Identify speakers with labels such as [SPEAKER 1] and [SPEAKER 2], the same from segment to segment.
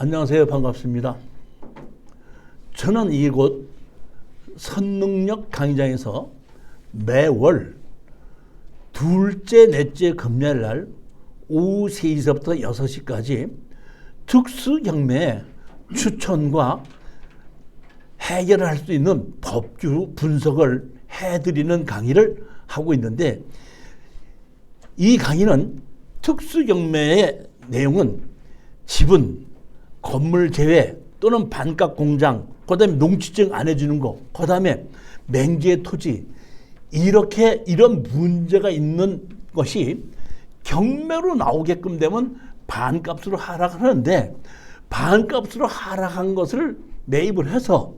[SPEAKER 1] 안녕하세요. 반갑습니다. 저는 이곳 선능력 강의장에서 매월 둘째, 넷째 금요일 날 오후 3시부터 6시까지 특수경매 추천과 해결을 할 수 있는 법규 분석을 해드리는 강의를 하고 있는데, 이 강의는 특수경매의 내용은 지분, 건물 제외 또는 반값 공장, 그 다음에 농지증 안 해주는 거, 그 다음에 맹지의 토지, 이런 문제가 있는 것이 경매로 나오게끔 되면 반값으로 하락하는데, 반값으로 하락한 것을 매입을 해서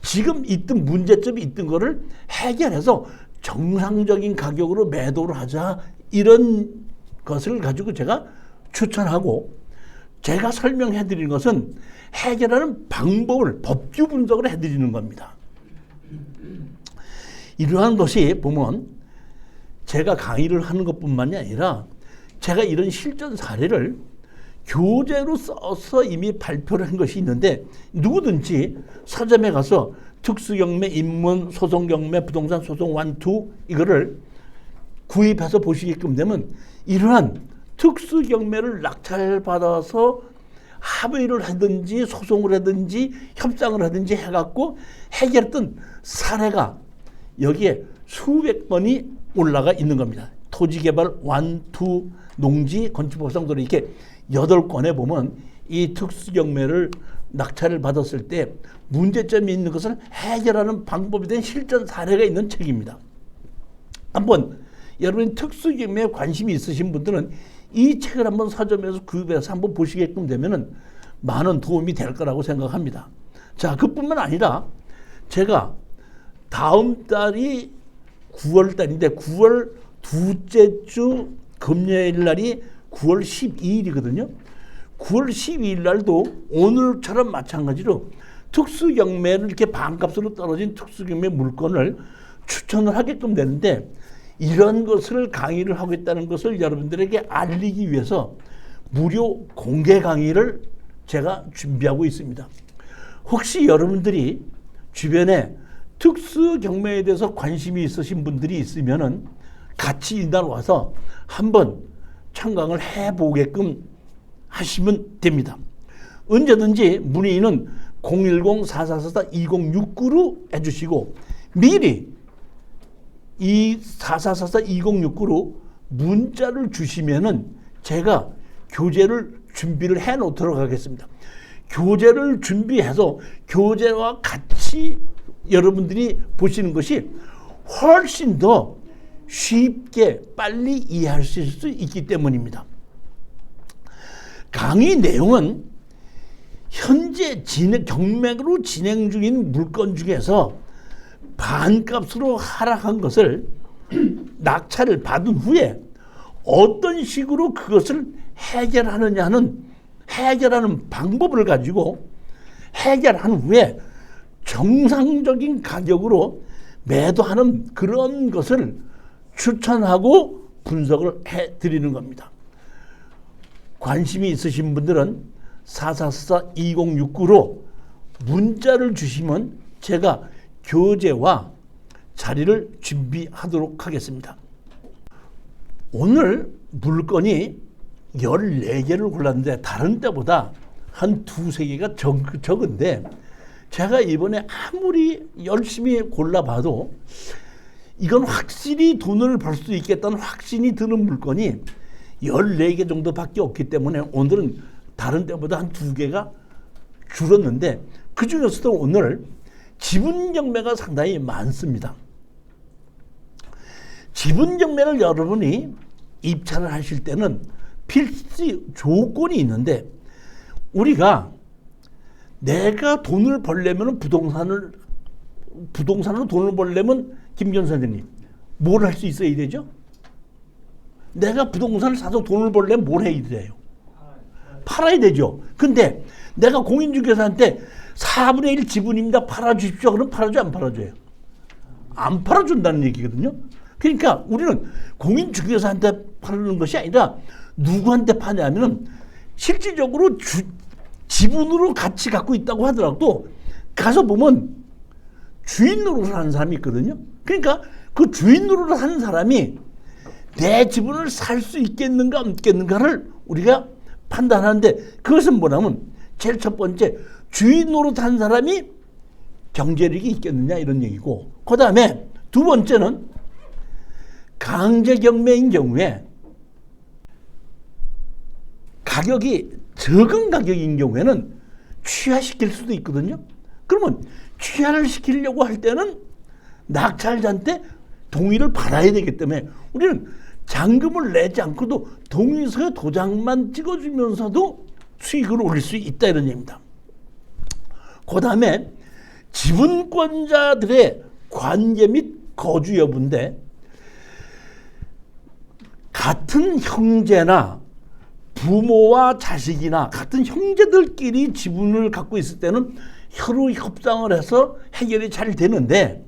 [SPEAKER 1] 지금 있던 문제점이 있던 거를 해결해서 정상적인 가격으로 매도를 하자, 이런 것을 가지고 제가 추천하고, 제가 설명해 드리는 것은 해결하는 방법을 법규 분석을 해 드리는 겁니다. 이러한 것이 보면 제가 강의를 하는 것뿐만이 아니라 제가 이런 실전 사례를 교재로 써서 이미 발표를 한 것이 있는데, 누구든지 서점에 가서 특수경매, 입문, 소송경매, 부동산 소송 1, 2 이거를 구입해서 보시게끔 되면 이러한 특수경매를 낙찰받아서 합의를 하든지 소송을 하든지 협상을 하든지 해갖고 해결했던 사례가 여기에 수백 번이 올라가 있는 겁니다. 토지개발 1, 2, 농지, 건축법상도 이렇게 8권에 보면 이 특수경매를 낙찰을 받았을 때 문제점이 있는 것을 해결하는 방법에 대한 실전 사례가 있는 책입니다. 한번 여러분이 특수경매에 관심이 있으신 분들은 이 책을 한번 서점에서 구입해서 한번 보시게끔 되면은 많은 도움이 될 거라고 생각합니다. 자, 그뿐만 아니라 제가 다음 달이 9월 달인데 9월 둘째 주 금요일 날이 9월 12일이거든요. 9월 12일 날도 오늘처럼 마찬가지로 특수경매를 이렇게 반값으로 떨어진 특수경매 물건을 추천을 하게끔 되는데, 이런 것을 강의를 하고 있다는 것을 여러분들에게 알리기 위해서 무료 공개 강의를 제가 준비하고 있습니다. 혹시 여러분들이 주변에 특수경매에 대해서 관심이 있으신 분들이 있으면은 같이 이날 와서 한번 청강을 해보게끔 하시면 됩니다. 언제든지 문의는 010-4444-2069로 해주시고, 미리 이 4444-2069로 문자를 주시면은 제가 교재를 준비를 해 놓도록 하겠습니다. 교재를 준비해서 교재와 같이 여러분들이 보시는 것이 훨씬 더 쉽게 빨리 이해하실 수 있기 때문입니다. 강의 내용은 현재 경매로 진행 중인 물건 중에서 반값으로 하락한 것을 낙찰을 받은 후에 어떤 식으로 그것을 해결하느냐는 해결하는 방법을 가지고 해결한 후에 정상적인 가격으로 매도하는 그런 것을 추천하고 분석을 해드리는 겁니다. 관심이 있으신 분들은 4444-2069로 문자를 주시면 제가 교재와 자리를 준비하도록 하겠습니다. 오늘 물건이 14개를 골랐는데 다른 때보다 한 2-3개가 적은데, 제가 이번에 아무리 열심히 골라봐도 이건 확실히 돈을 벌 수 있겠다는 확신이 드는 물건이 14개 정도밖에 없기 때문에 오늘은 다른 때보다 한 2개가 줄었는데, 그 중에서도 오늘 지분경매가 상당히 많습니다. 지분경매를 여러분이 입찰을 하실 때는 필수 조건이 있는데, 우리가 내가 돈을 벌려면 부동산으로 돈을 벌려면 김경 선생님 뭘 할 수 있어야 되죠? 내가 부동산을 사서 돈을 벌려면 뭘 해야 돼요? 팔아야 되죠. 근데 내가 공인중개사한테 4분의 1 지분입니다, 팔아주십시오. 그럼 팔아줘요, 안 팔아줘요? 안 팔아준다는 얘기거든요. 그러니까 우리는 공인중개사한테 파는 것이 아니라 누구한테 파냐면 실질적으로 지분으로 같이 갖고 있다고 하더라도 가서 보면 주인 노릇을 하는 사람이 있거든요. 그러니까 그 주인 노릇을 하는 사람이 내 지분을 살 수 있겠는가 없겠는가를 우리가 판단하는데, 그것은 뭐냐면 제일 첫 번째, 주인 노릇 하는 사람이 경제력이 있겠느냐 이런 얘기고, 그 다음에 두 번째는 강제경매인 경우에 가격이 적은 가격인 경우에는 취하시킬 수도 있거든요. 그러면 취하를 시키려고 할 때는 낙찰자한테 동의를 받아야 되기 때문에 우리는 잔금을 내지 않고도 동의서에 도장만 찍어주면서도 수익을 올릴 수 있다 이런 얘기입니다. 그 다음에 지분권자들의 관계 및 거주 여부인데, 같은 형제나 부모와 자식이나 같은 형제들끼리 지분을 갖고 있을 때는 서로 협상을 해서 해결이 잘 되는데,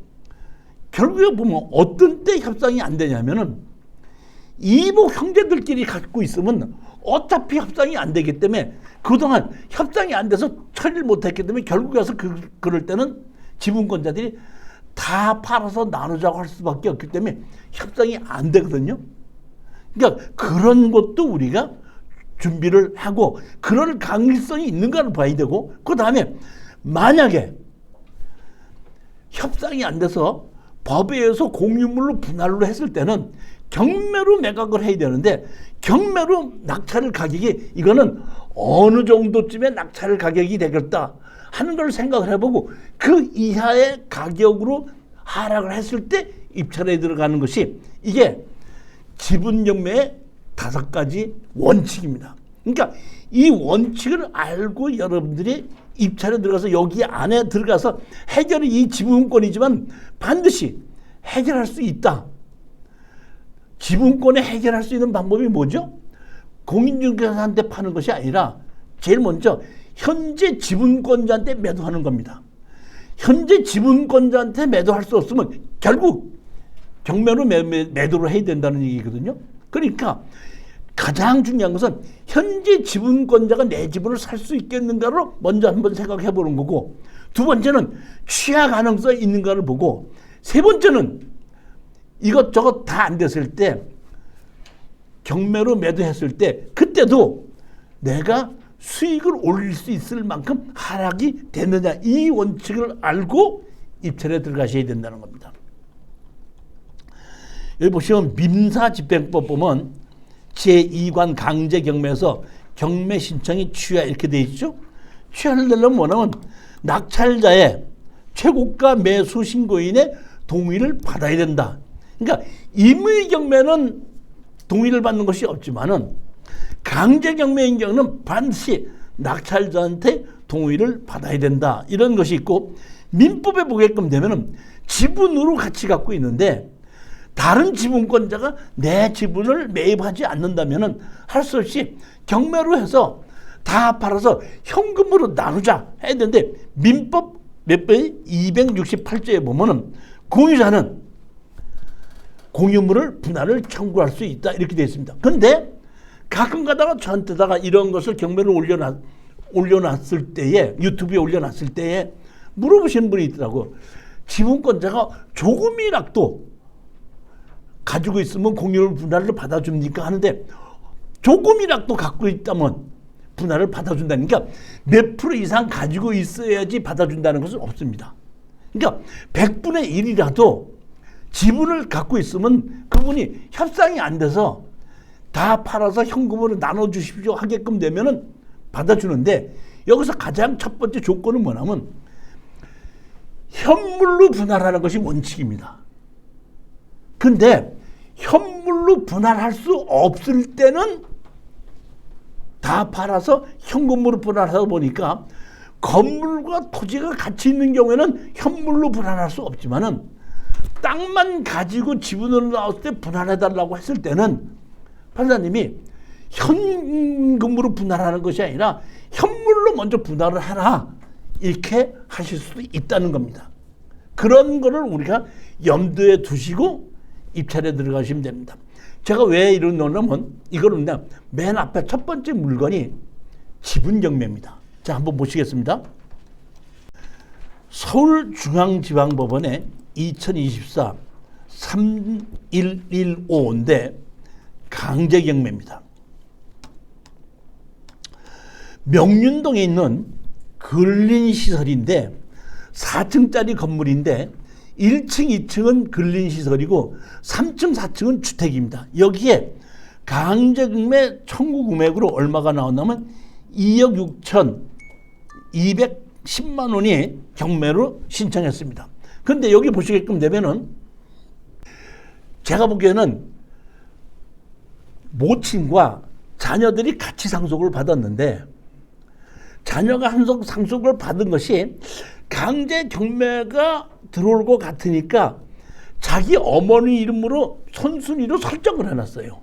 [SPEAKER 1] 결국에 보면 어떤 때 협상이 안 되냐면은 이복 형제들끼리 갖고 있으면 어차피 협상이 안 되기 때문에 그동안 협상이 안 돼서 처리를 못했기 때문에 결국에 와서 그럴 때는 지분권자들이 다 팔아서 나누자고 할 수밖에 없기 때문에 협상이 안 되거든요. 그러니까 그런 것도 우리가 준비를 하고 그럴 가능성이 있는가를 봐야 되고, 그 다음에 만약에 협상이 안 돼서 법에 의해서 공유물로 분할로 했을 때는 경매로 매각을 해야 되는데, 경매로 낙찰을 가격이 이거는 어느 정도쯤에 낙찰 가격이 되겠다 하는 걸 생각을 해보고 그 이하의 가격으로 하락을 했을 때 입찰에 들어가는 것이, 이게 지분경매의 5가지 원칙입니다. 그러니까 이 원칙을 알고 여러분들이 입찰에 들어가서 여기 안에 들어가서 해결이 이 지분권이지만 반드시 해결할 수 있다. 지분권에 해결할 수 있는 방법이 뭐죠? 공인중개사한테 파는 것이 아니라 제일 먼저 현재 지분권자한테 매도하는 겁니다. 현재 지분권자한테 매도할 수 없으면 결국 경매로 매도를 해야 된다는 얘기거든요. 그러니까 가장 중요한 것은 현재 지분권자가 내 지분을 살 수 있겠는가로 먼저 한번 생각해 보는 거고, 두 번째는 취하 가능성이 있는가를 보고, 세 번째는 이것저것 다 안 됐을 때 경매로 매도했을 때 그때도 내가 수익을 올릴 수 있을 만큼 하락이 됐느냐, 이 원칙을 알고 입찰에 들어가셔야 된다는 겁니다. 여기 보시면 민사집행법 보면 제2관 강제경매에서 경매 신청이 취하 이렇게 돼 있죠. 취하를 내려면 뭐냐면 낙찰자의 최고가 매수 신고인의 동의를 받아야 된다. 그러니까 임의경매는 동의를 받는 것이 없지만은 강제경매인 경우는 반드시 낙찰자한테 동의를 받아야 된다. 이런 것이 있고, 민법에 보게끔 되면은 지분으로 같이 갖고 있는데 다른 지분권자가 내 지분을 매입하지 않는다면은 할 수 없이 경매로 해서 다 팔아서 현금으로 나누자 해야 되는데, 민법 몇 번이 268조에 보면은 공유자는 공유물을 분할을 청구할 수 있다 이렇게 되어 있습니다. 그런데 가끔 가다가 저한테다가 이런 것을 경매를 올려놨을 때에, 유튜브에 올려놨을 때에 물어보시는 분이 있더라고. 지분권자가 조금이라도 가지고 있으면 공유물 분할을 받아줍니까 하는데, 조금이라도 갖고 있다면 분할을 받아준다니까 몇 프로 이상 가지고 있어야지 받아준다는 것은 없습니다. 그러니까 100분의 1이라도 지분을 갖고 있으면 그분이 협상이 안 돼서 다 팔아서 현금으로 나눠주십시오 하게끔 되면은 받아주는데, 여기서 가장 첫 번째 조건은 뭐냐면 현물로 분할하는 것이 원칙입니다. 근데 현물로 분할할 수 없을 때는 다 팔아서 현금으로 분할하다 보니까 건물과 토지가 같이 있는 경우에는 현물로 분할할 수 없지만은 땅만 가지고 지분으로 나왔을 때 분할해달라고 했을 때는 판사님이 현금으로 분할하는 것이 아니라 현물로 먼저 분할을 해라 이렇게 하실 수도 있다는 겁니다. 그런 거를 우리가 염두에 두시고 입찰에 들어가시면 됩니다. 제가 왜 이런 넣냐면 이거는 그냥 맨 앞에 첫 번째 물건이 지분경매입니다. 자, 한번 보시겠습니다. 서울중앙지방법원의 2024 3115인데 강제경매입니다. 명륜동에 있는 근린시설인데 4층짜리 건물인데 1층, 2층은 근린시설이고 3층, 4층은 주택입니다. 여기에 강제경매 청구 금액으로 얼마가 나왔냐면 2억 6,210만 원이 경매로 신청했습니다. 그런데 여기 보시게끔 되면은 제가 보기에는 모친과 자녀들이 같이 상속을 받았는데 자녀가 상속을 받은 것이 강제 경매가 들어올 것 같으니까 자기 어머니 이름으로 선순위로 설정을 해놨어요.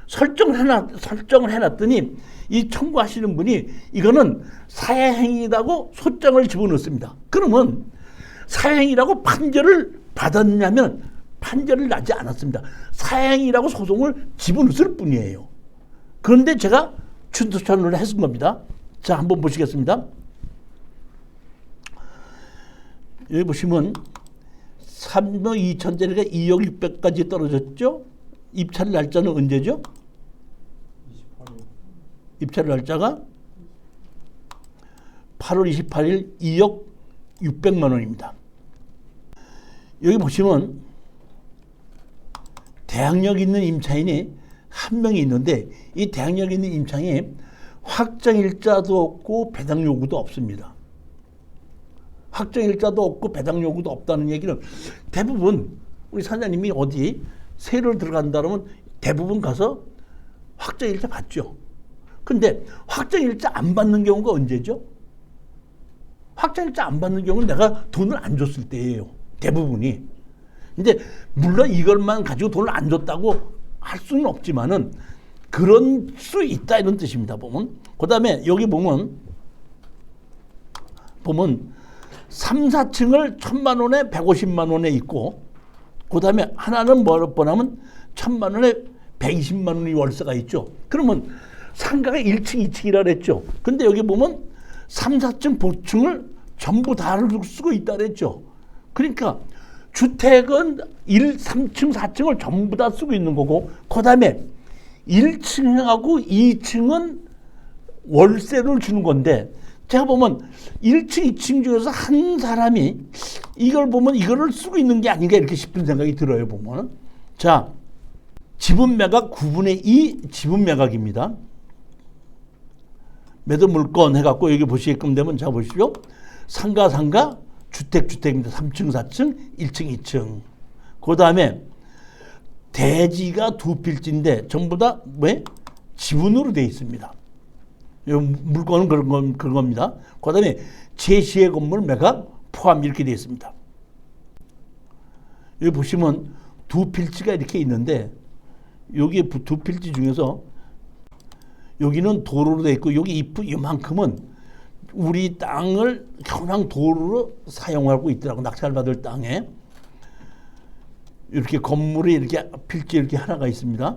[SPEAKER 1] 설정을 해놨더니 이 청구하시는 분이 이거는 사회행위라고 소장을 집어넣습니다. 그러면 사회행위라고 판결을 받았냐면 판결을 나지 않았습니다. 사회행위라고 소송을 집어넣을 뿐이에요. 그런데 제가 추천을 했은 겁니다. 자, 한번 보시겠습니다. 여기 보시면 3억 2천짜리가 2억 600까지 떨어졌죠. 입찰 날짜는 언제죠?
[SPEAKER 2] 28일.
[SPEAKER 1] 입찰 날짜가 8월 28일 2억 600만 원입니다. 여기 보시면 대항력 있는 임차인이 한 명이 있는데 이 대항력 있는 임차인이 확정일자도 없고 배당 요구도 없습니다. 확정일자도 없고 배당 요구도 없다는 얘기는 대부분 우리 사장님이 어디 세를 들어간다 그러면 대부분 가서 확정일자 받죠. 근데 확정일자 안 받는 경우가 언제죠? 확정일자 안 받는 경우는 내가 돈을 안 줬을 때예요. 대부분이. 근데 물론 이것만 가지고 돈을 안 줬다고 할 수는 없지만은 그런 수 있다 이런 뜻입니다. 보면. 그다음에 여기 보면 3, 4층을 1,000만 원에 150만 원에 있고 그다음에 하나는 뭐를 뻔하면 1,000만 원에 120만 원이 월세가 있죠. 그러면 상가가 1층, 2층이라 그랬죠. 근데 여기 보면 3, 4층 보층을 전부 다 쓰고 있다 그랬죠. 그러니까 주택은 3층, 4층을 전부 다 쓰고 있는 거고 그다음에 1층하고 2층은 월세를 주는 건데 제가 보면 1층, 2층 중에서 한 사람이 이걸 보면 이거를 쓰고 있는 게 아닌가 이렇게 싶은 생각이 들어요. 보면. 자, 지분 매각 9분의 2 지분 매각입니다. 매도 물건 해갖고 여기 보시게끔 되면 자 보십시오. 상가, 주택입니다. 3층, 4층, 1층, 2층. 그 다음에 대지가 2필지인데 전부 다 왜? 지분으로 되어 있습니다. 물건은 그런 겁니다. 그 다음에 제시의 건물 매각 포함 이렇게 되어 있습니다. 여기 보시면 2필지가 이렇게 있는데 여기 2필지 중에서 여기는 도로로 되어 있고 여기 이만큼은 우리 땅을 현황 도로로 사용하고 있더라고. 낙찰 받을 땅에 이렇게 건물이 이렇게 필지 이렇게 하나가 있습니다.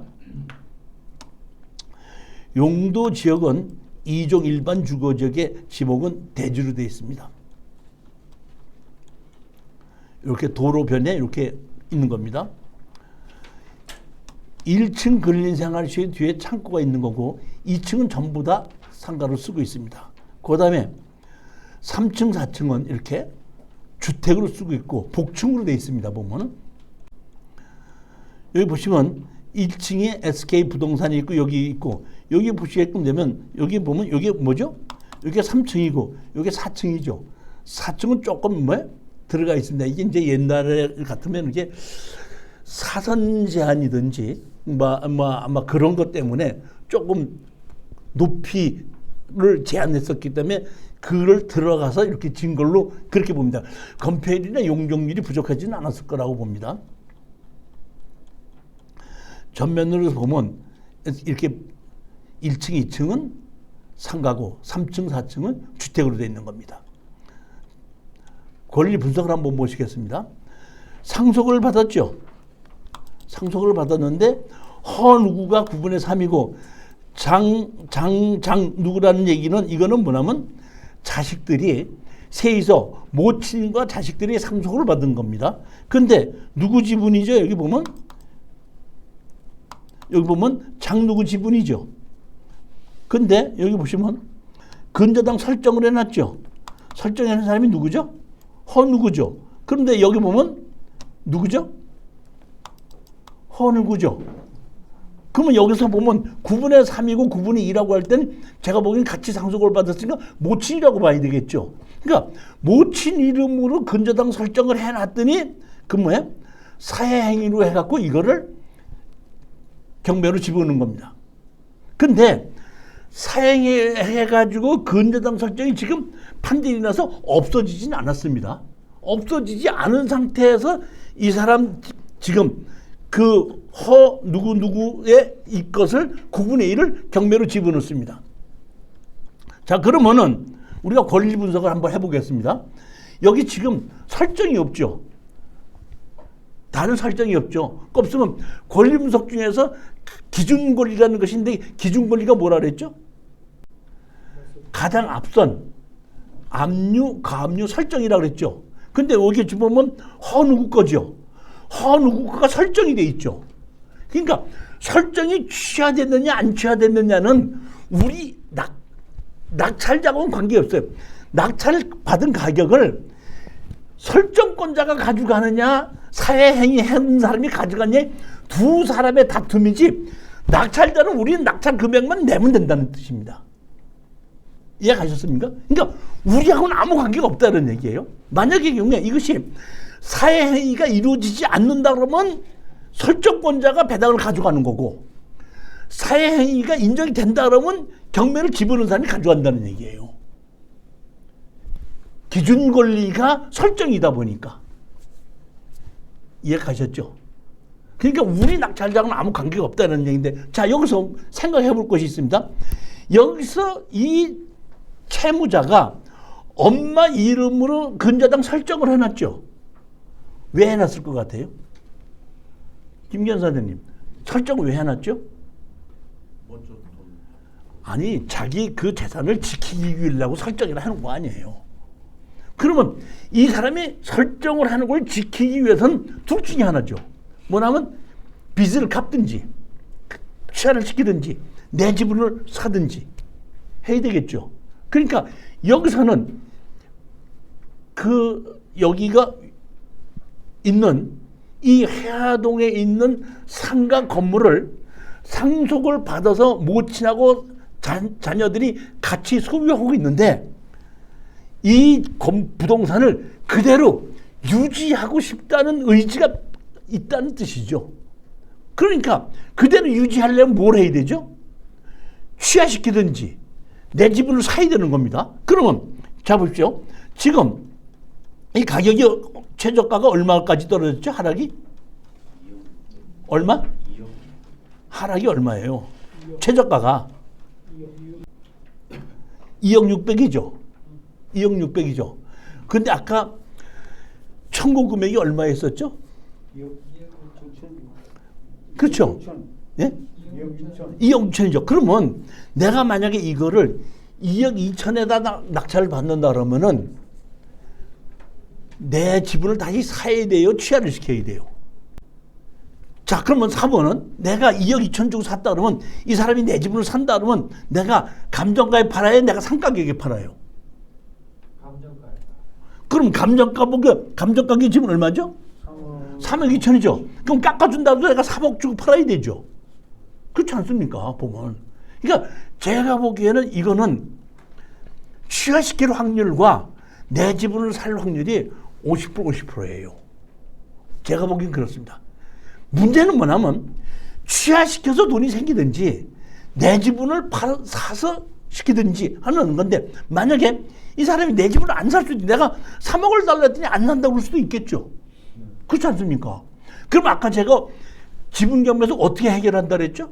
[SPEAKER 1] 용도 지역은 2종 일반 주거지역의 지목은 대지로 되어 있습니다. 이렇게 도로변에 이렇게 있는 겁니다. 1층 근린생활시설 뒤에 창고가 있는 거고 2층은 전부 다 상가로 쓰고 있습니다. 그 다음에 3층, 4층은 이렇게 주택으로 쓰고 있고 복층으로 되어 있습니다. 보면은 여기 보시면 1층에 SK 부동산이 있고 여기 있고 여기 보시게끔 되면 여기 보면 여기 뭐죠? 여기 3층이고 여기 4층이죠. 4층은 조금 들어가 있습니다. 이게 이제 옛날에 같으면 이게 사선 제한이든지 아마 그런 것 때문에 조금 높이를 제한했었기 때문에 그걸 들어가서 이렇게 진 걸로 그렇게 봅니다. 건폐율이나 용적률이 부족하지는 않았을 거라고 봅니다. 전면으로 보면 이렇게 1층, 2층은 상가고 3층, 4층은 주택으로 되어 있는 겁니다. 권리 분석을 한번 보시겠습니다. 상속을 받았죠. 상속을 받았는데 허누구가 9분의 3이고 장 누구라는 얘기는 이거는 뭐냐면 자식들이 세이서 모친과 자식들이 상속을 받은 겁니다. 근데 누구 지분이죠? 여기 보면 장 누구 지분이죠. 근데 여기 보시면 근저당 설정을 해놨죠. 설정해놓은 사람이 누구죠? 허누구죠. 그런데 여기 보면 누구죠? 허누구죠. 그러면 여기서 보면 9분의 3이고 9분의 2라고 할 때는 제가 보기엔 같이 상속을 받았으니까 모친이라고 봐야 되겠죠. 그러니까 모친 이름으로 근저당 설정을 해놨더니 그 뭐야? 사회행위로 해갖고 이거를 경매로 집어넣는 겁니다. 근데 사행위 해가지고 근저당 설정이 지금 판결이 나서 없어지진 않았습니다. 없어지지 않은 상태에서 이 사람 지금 그 허 누구누구의 이 것을 9분의 1을 경매로 집어넣습니다. 자, 그러면은 우리가 권리 분석을 한번 해보겠습니다. 여기 지금 설정이 없죠. 다른 설정이 없죠. 없으면 권리 분석 중에서 기준 권리라는 것인데 기준 권리가 뭐라 그랬죠? 가장 앞선 압류, 가압류 설정이라고 그랬죠. 근데 여기 보면 허누구 거죠. 허누구가 설정이 돼 있죠. 그러니까 설정이 취하됐느냐 안 취하됐느냐는 우리 낙찰자하고는 관계없어요. 낙찰 받은 가격을 설정권자가 가져가느냐 사회행위 한 사람이 가져가느냐 두 사람의 다툼이지 낙찰자는 우리는 낙찰 금액만 내면 된다는 뜻입니다. 이해가셨습니까? 그러니까 우리하고는 아무 관계가 없다는 얘기예요. 만약의 경우에 이것이 사회행위가 이루어지지 않는다 그러면 설정권자가 배당을 가져가는 거고 사회행위가 인정이 된다 그러면 경매를 집어넣은 사람이 가져간다는 얘기예요. 기준 권리가 설정이다 보니까. 이해가셨죠? 그러니까 우리 낙찰자하고는 아무 관계가 없다는 얘기인데 자, 여기서 생각해 볼 것이 있습니다. 여기서 이 채무자가 엄마 이름으로 근저당 설정을 해놨죠. 왜 해놨을 것 같아요? 김기현 선생님, 설정을 왜 해놨죠? 아니, 자기 그 재산을 지키기 위해서 설정을 하는 거 아니에요. 그러면 이 사람이 설정을 하는 걸 지키기 위해서는 둘 중에 하나죠. 뭐냐면 빚을 갚든지 취하를 시키든지 내 지분을 사든지 해야 되겠죠. 그러니까 여기서는 그 여기가 있는 이 해화동에 있는 상가 건물을 상속을 받아서 모친하고 자녀들이 같이 소유하고 있는데 이 부동산을 그대로 유지하고 싶다는 의지가 있다는 뜻이죠. 그러니까 그대로 유지하려면 뭘 해야 되죠? 취하시키든지 내 지분을 사야 되는 겁니다. 그러면 자 보십시오. 지금 이 가격이 최저가가 얼마까지 떨어졌죠? 하락이? 얼마? 하락이 얼마예요? 최저가가 2억 6백이죠. 2억 6백이죠. 근데 아까 청구 금액이 얼마였었죠?
[SPEAKER 2] 2억 6천.
[SPEAKER 1] 그렇죠. 예? 2억 6천이죠. 그러면 내가 만약에 이거를 2억 2천에다 낙찰을 받는다 그러면은 내 지분을 다시 사야 돼요? 취하를 시켜야 돼요? 자, 그러면 4번은 내가 2억 2천 주고 샀다 그러면 이 사람이 내 지분을 산다 그러면 내가 감정가에 팔아요? 내가 상가격에 팔아요?
[SPEAKER 2] 감정가에.
[SPEAKER 1] 그럼 감정가격 지분 얼마죠? 3억 2천이죠. 그럼 깎아준다 해도 내가 3억 주고 팔아야 되죠. 그렇지 않습니까? 보면. 그러니까 제가 보기에는 이거는 취하시킬 확률과 내 지분을 살 확률이 50% 50%예요. 제가 보기엔 그렇습니다. 문제는 뭐냐면 취하시켜서 돈이 생기든지 내 지분을 사서 시키든지 하는 건데 만약에 이 사람이 내 지분을 안 살 수도 있지. 내가 3억을 달라 했더니 안 산다고 그럴 수도 있겠죠. 그렇지 않습니까? 그럼 아까 제가 지분 경매에서 어떻게 해결한다 그랬죠?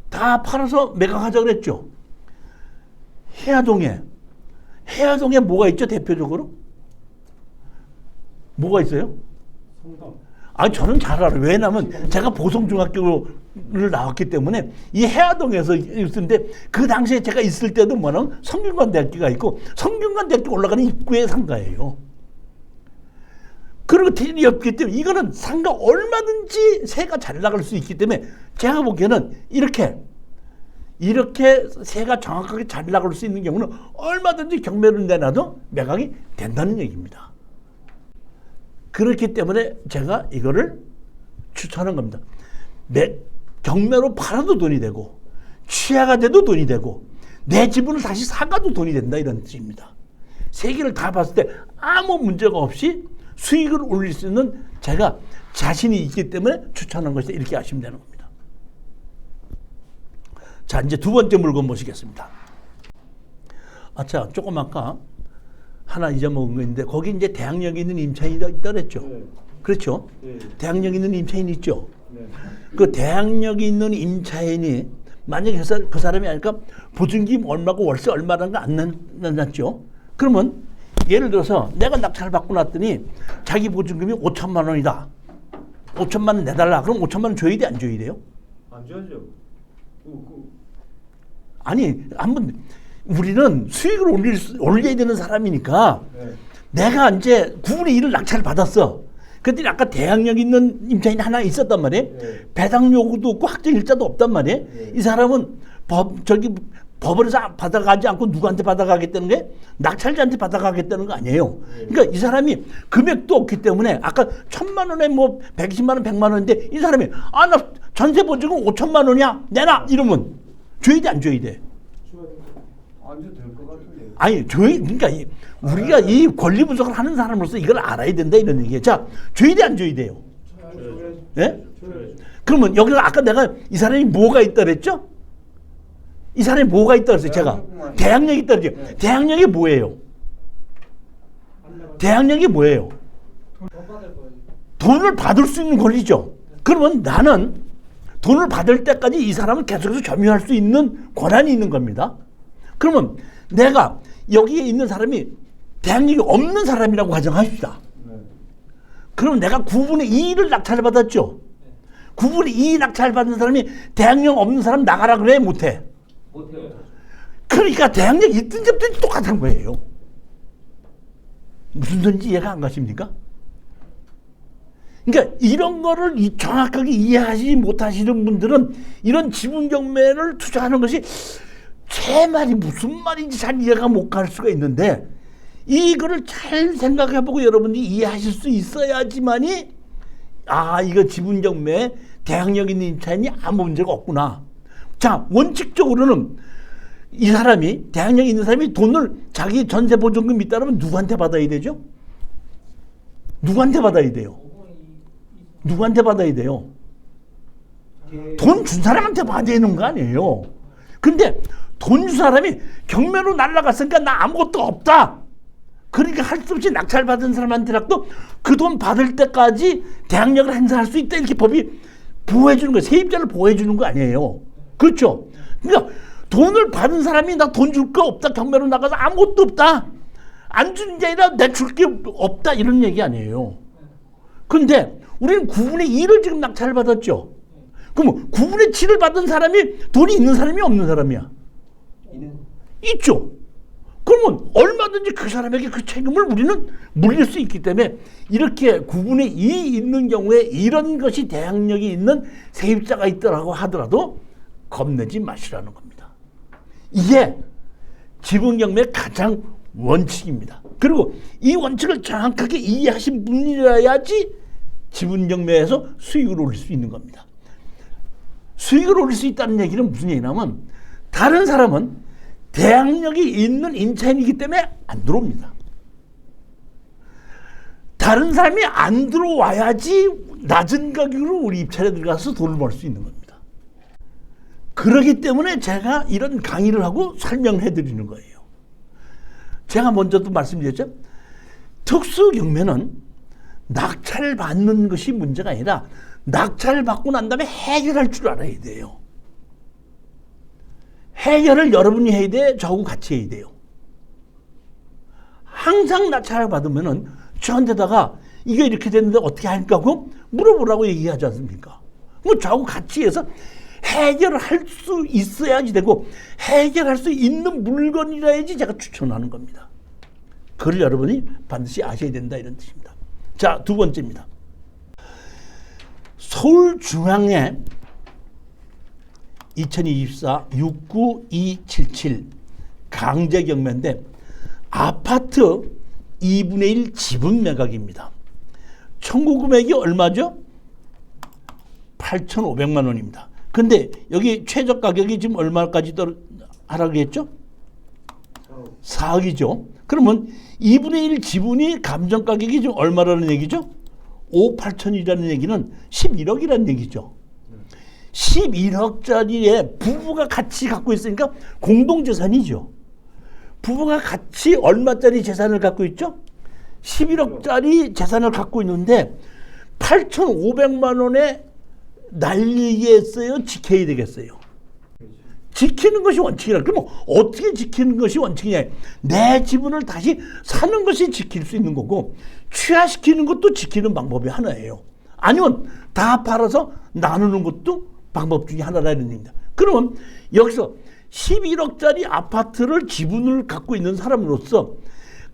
[SPEAKER 1] 다 팔아서 매각하자 그랬죠. 해화동에 뭐가 있죠? 대표적으로? 뭐가 있어요?
[SPEAKER 2] 성당.
[SPEAKER 1] 아니 저는 잘 알아요. 왜냐하면 제가 보성중학교 나왔기 때문에 이 해화동에서 있었는데 그 당시에 제가 있을 때도 뭐는 성균관대학교가 있고 성균관대학교 올라가는 입구에 상가예요. 그리고 대전이 없기 때문에 이거는 상가 얼마든지 새가 잘 나갈 수 있기 때문에 제가 보기에는 이렇게 새가 정확하게 잘 나갈 수 있는 경우는 얼마든지 경매를 내놔도 매각이 된다는 얘기입니다. 그렇기 때문에 제가 이거를 추천한 겁니다. 경매로 팔아도 돈이 되고 취하가 돼도 돈이 되고 내 지분을 다시 사가도 돈이 된다 이런 뜻입니다. 세 개를 다 봤을 때 아무 문제가 없이 수익을 올릴 수 있는 제가 자신이 있기 때문에 추천한 것이다 이렇게 아시면 되는 겁니다. 자, 이제 두 번째 물건 보시겠습니다. 자, 조금 아까 하나 잊어먹은 거 있는데 거기 이제 대항력이 있는 임차인이 있다 그랬죠.
[SPEAKER 2] 네.
[SPEAKER 1] 그렇죠.
[SPEAKER 2] 네.
[SPEAKER 1] 대항력이 있는 임차인이 있죠.
[SPEAKER 2] 네.
[SPEAKER 1] 그 대항력이 있는 임차인이 만약에 그 사람이 아니까 보증금 얼마고 월세 얼마라는 거 안 내놨죠. 그러면 예를 들어서 내가 낙찰을 받고 났더니 자기 보증금이 5천만 원이다. 5천만 원 내달라. 그럼 5천만 원 줘야 돼, 안 줘야 돼요?
[SPEAKER 2] 안 줘야죠.
[SPEAKER 1] 아니, 한번 우리는 수익을 올려야 되는 사람이니까
[SPEAKER 2] 네.
[SPEAKER 1] 내가 이제 9분의 1을 낙찰을 받았어. 그랬더니 아까 대항력 있는 임차인이 하나 있었단 말이에요.
[SPEAKER 2] 네.
[SPEAKER 1] 배당 요구도 없고 확정일자도 없단 말이에요.
[SPEAKER 2] 네.
[SPEAKER 1] 이 사람은 법원에서 받아가지 않고 누구한테 받아가겠다는 게 낙찰자한테 받아가겠다는 거 아니에요.
[SPEAKER 2] 네.
[SPEAKER 1] 그러니까 이 사람이 금액도 없기 때문에 아까 1,000만 원에 뭐 120만 원, 100만 원인데 이 사람이 나 전세 보증금 5천만 원이야 내놔 이러면 줘야 돼, 안 줘야 돼?
[SPEAKER 2] 안 줘도 될 것 같은데.
[SPEAKER 1] 아니, 그러니까 우리가 이 권리 분석을 하는 사람으로서 이걸 알아야 된다 이런 얘기예요. 자, 줘야 돼, 안 줘야 돼요? 예? 그러면 여기서 아까 내가 이 사람이 뭐가 있다 그랬죠? 이 사람이 뭐가 있다 그랬어요, 제가. 대항력이 있다 그랬죠.
[SPEAKER 2] 네.
[SPEAKER 1] 대항력이 뭐예요? 대항력이 뭐예요? 돈을 받을 수 있는 권리죠. 그러면 나는 돈을 받을 때까지 이 사람을 계속해서 점유할 수 있는 권한이 있는 겁니다. 그러면 내가 여기에 있는 사람이 대항력이 없는 사람이라고 가정하십시다.
[SPEAKER 2] 네.
[SPEAKER 1] 그럼 내가 9분의 2를 낙찰을 받았죠. 9분의 2 낙찰 받은 사람이 대항력 없는 사람 나가라 그래, 못해?
[SPEAKER 2] 못해요.
[SPEAKER 1] 그러니까 대항력 있든지 없든지 똑같은 거예요. 무슨 소리인지 이해가 안 가십니까? 그러니까 이런 거를 정확하게 이해하지 못하시는 분들은 이런 지분 경매를 투자하는 것이 제 말이 무슨 말인지 잘 이해가 못 갈 수가 있는데 이거를 잘 생각해보고 여러분들이 이해하실 수 있어야지만이 이거 지분 경매 대항력 있는 임차인이 아무 문제가 없구나. 자, 원칙적으로는 이 사람이 대항력 있는 사람이 돈을 자기 전세 보증금 있다면 누구한테 받아야 되죠? 누구한테 받아야 돼요? 누구한테 받아야 돼요? 돈 준 사람한테 받아야 되는 거 아니에요. 근데 돈 준 사람이 경매로 날라갔으니까 나 아무것도 없다. 그러니까 할 수 없이 낙찰받은 사람한테라도 그 돈 받을 때까지 대항력을 행사할 수 있다. 이렇게 법이 보호해 주는 거예요. 세입자를 보호해 주는 거 아니에요. 그렇죠? 그러니까 돈을 받은 사람이 나 돈 줄 거 없다. 경매로 나가서 아무것도 없다. 안 주는 게 아니라 내 줄 게 없다. 이런 얘기 아니에요. 근데 우리는 9분의 2를 지금 낙찰을 받았죠. 그럼 9분의 7을 받은 사람이 돈이 있는 사람이 없는 사람이야? 있죠. 그러면 얼마든지 그 사람에게 그 책임을 우리는 물릴 수 있기 때문에 이렇게 9분의 2 있는 경우에 이런 것이 대항력이 있는 세입자가 있더라고 하더라도 겁내지 마시라는 겁니다. 이게 지분경매의 가장 원칙입니다. 그리고 이 원칙을 정확하게 이해하신 분이라야지 지분경매에서 수익을 올릴 수 있는 겁니다. 수익을 올릴 수 있다는 얘기는 무슨 얘기냐면 다른 사람은 대항력이 있는 임차인이기 때문에 안 들어옵니다. 다른 사람이 안 들어와야지 낮은 가격으로 우리 입찰에 들어가서 돈을 벌 수 있는 겁니다. 그렇기 때문에 제가 이런 강의를 하고 설명해 드리는 거예요. 제가 먼저도 말씀드렸죠. 특수경매는 낙찰을 받는 것이 문제가 아니라 낙찰을 받고 난 다음에 해결할 줄 알아야 돼요. 해결을 여러분이 해야 돼, 저하고 같이 해야 돼요. 항상 낙찰을 받으면은 저한테다가 이게 이렇게 됐는데 어떻게 할까 하고 물어보라고 얘기하지 않습니까? 뭐 저하고 같이 해서 해결할 수 있어야지 되고 해결할 수 있는 물건이라야지 제가 추천하는 겁니다. 그걸 여러분이 반드시 아셔야 된다 이런 뜻입니다. 자, 두 번째입니다. 서울중앙에 2024 69277 강제경매인데 아파트 2분의 1 지분 매각입니다. 청구 금액이 얼마죠? 8,500만 원입니다. 근데 여기 최저 가격이 지금 얼마까지 하라고 했죠? 4억이죠. 그러면 2분의 1 지분이 감정 가격이 지금 얼마라는 얘기죠? 5억 8천이라는 얘기는 11억이라는 얘기죠. 11억짜리에 부부가 같이 갖고 있으니까 공동재산이죠. 부부가 같이 얼마짜리 재산을 갖고 있죠? 11억짜리 재산을 갖고 있는데 8,500만 원에 날리겠어요? 지켜야 되겠어요? 지키는 것이 원칙이라. 그러면 어떻게 지키는 것이 원칙이냐? 내 지분을 다시 사는 것이 지킬 수 있는 거고 취하시키는 것도 지키는 방법이 하나예요. 아니면 다 팔아서 나누는 것도 방법 중에 하나라는 얘기입니다. 그러면 여기서 11억짜리 아파트를 지분을 갖고 있는 사람으로서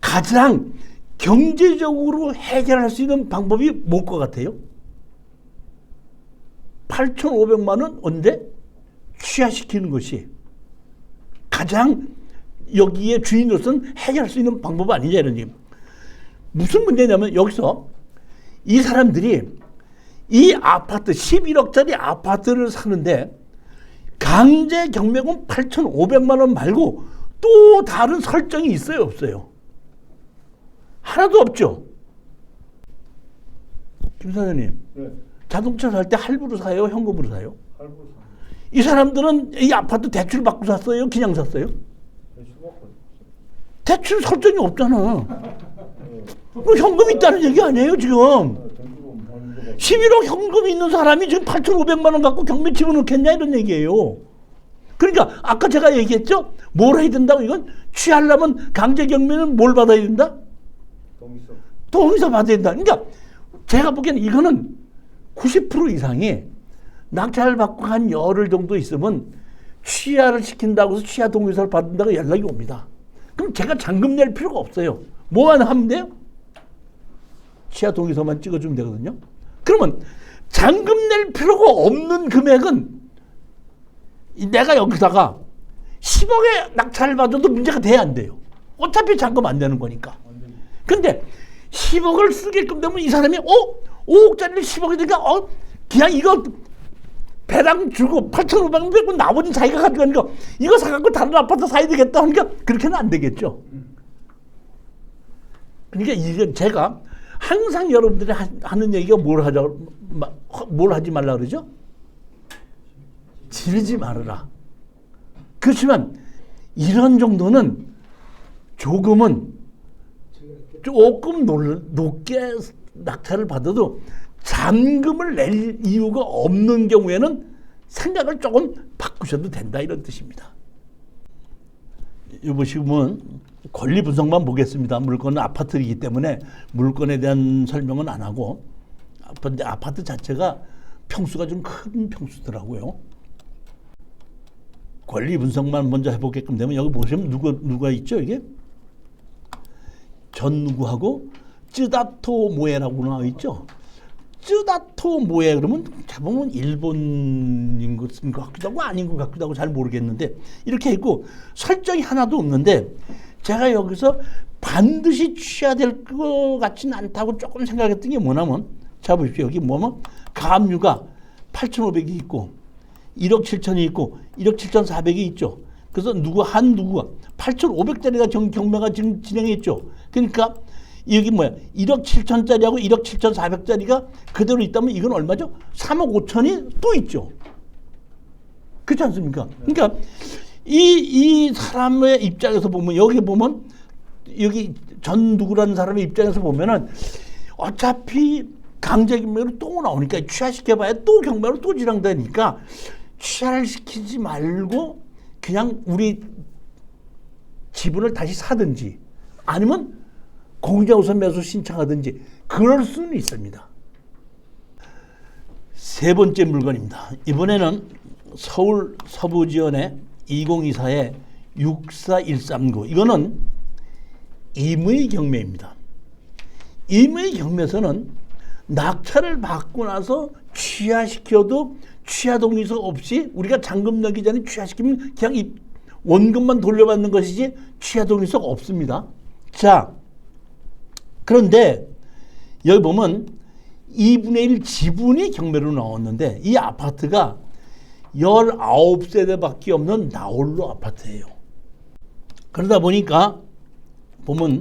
[SPEAKER 1] 가장 경제적으로 해결할 수 있는 방법이 뭘 것 같아요? 8,500만 원 언제? 취하시키는 것이 가장 여기에 주인으로서는 해결할 수 있는 방법 아니냐 이런 얘기. 무슨 문제냐면 여기서 이 사람들이 이 아파트 11억짜리 아파트를 사는데 강제 경매금 8,500만 원 말고 또 다른 설정이 있어요, 없어요? 하나도 없죠. 김 사장님,
[SPEAKER 2] 네.
[SPEAKER 1] 자동차 살 때 할부로 사요, 현금으로 사요?
[SPEAKER 2] 할부 사.
[SPEAKER 1] 이 사람들은 이 아파트 대출 받고 샀어요, 그냥 샀어요?
[SPEAKER 2] 대출 받고.
[SPEAKER 1] 대출 설정이 없잖아. 뭐 현금 있다는 얘기 아니에요 지금. 11억 현금이 있는 사람이 지금 8,500만 원 갖고 경매 집어넣겠냐 이런 얘기예요. 그러니까 아까 제가 얘기했죠. 뭘 해야 된다고. 이건 취하려면 강제 경매는 뭘 받아야 된다?
[SPEAKER 2] 동의서.
[SPEAKER 1] 동의서 받아야 된다. 그러니까 제가 보기에는 이거는 90% 이상이 낙찰 받고 한 열흘 정도 있으면 취하를 시킨다고 해서 취하 동의서를 받는다고 연락이 옵니다. 그럼 제가 잔금 낼 필요가 없어요. 뭐만 하면 돼요? 취하 동의서만 찍어주면 되거든요. 그러면 잔금 낼 필요가 없는 금액은 내가 여기다가 10억에 낙찰을 받아도 문제가 돼야 안 돼요. 어차피 잔금 안 되는 거니까. 근데 10억을 쓰게끔 되면 이 사람이 5억짜리를 10억이 되니까 그냥 이거 배당 주고 8,500원 빼고 나머지 자기가 가져가니까 이거 사갖고 다른 아파트 사야 되겠다 하니까 그렇게는 안 되겠죠. 그러니까 이건 제가 항상 여러분들이 하는 얘기가 뭘 하지 말라 그러죠? 지르지 말아라. 그렇지만 이런 정도는 조금 높게 낙찰을 받아도 잔금을 낼 이유가 없는 경우에는 생각을 조금 바꾸셔도 된다 이런 뜻입니다. 이거 지금은 권리 분석만 보겠습니다. 물건은 아파트이기 때문에 물건에 대한 설명은 안 하고, 근데 아파트 자체가 평수가 좀 큰 평수더라고요. 권리 분석만 먼저 해보게끔 되면 여기 보시면 누가 있죠 이게? 전 누구하고 쯔다토 모에라고 나와 있죠. 쯔다토 모에 그러면 자보면 일본인 것 같기도 하고 아닌 것 같기도 하고 잘 모르겠는데 이렇게 있고 설정이 하나도 없는데 제가 여기서 반드시 취해야 될 것 같지는 않다고 조금 생각했던 게 뭐냐면 자 보십시오. 여기 뭐면 가압류가 8,500이 있고 1억 7천이 있고 1억 7,400이 있죠. 그래서 누가 8,500짜리가 경매가 지금 진행했죠. 그러니까 여기 1억 7천짜리하고 1억 7,400짜리가 그대로 있다면 이건 얼마죠? 3억 5천이 또 있죠. 그렇지 않습니까? 그러니까 이 사람의 입장에서 보면 여기 보면 여기 전 누구라는 사람의 입장에서 보면은 어차피 강제 경매로 또 나오니까 취하시켜봐야 또 경매로 또 진행되니까 취하를 시키지 말고 그냥 우리 지분을 다시 사든지 아니면 공정우선 매수 신청하든지 그럴 수는 있습니다. 세 번째 물건입니다. 이번에는 서울 서부지원의 2024의 64139. 이거는 임의 경매입니다. 임의 경매에서는 낙찰을 받고 나서 취하시켜도 취하 동의서 없이 우리가 잔금 넣기 전에 취하시키면 그냥 이 원금만 돌려받는 것이지 취하 동의서가 없습니다. 자, 그런데 여기 보면 2분의 1 지분이 경매로 나왔는데 이 아파트가 19세대밖에 없는 나홀로 아파트예요. 그러다 보니까 보면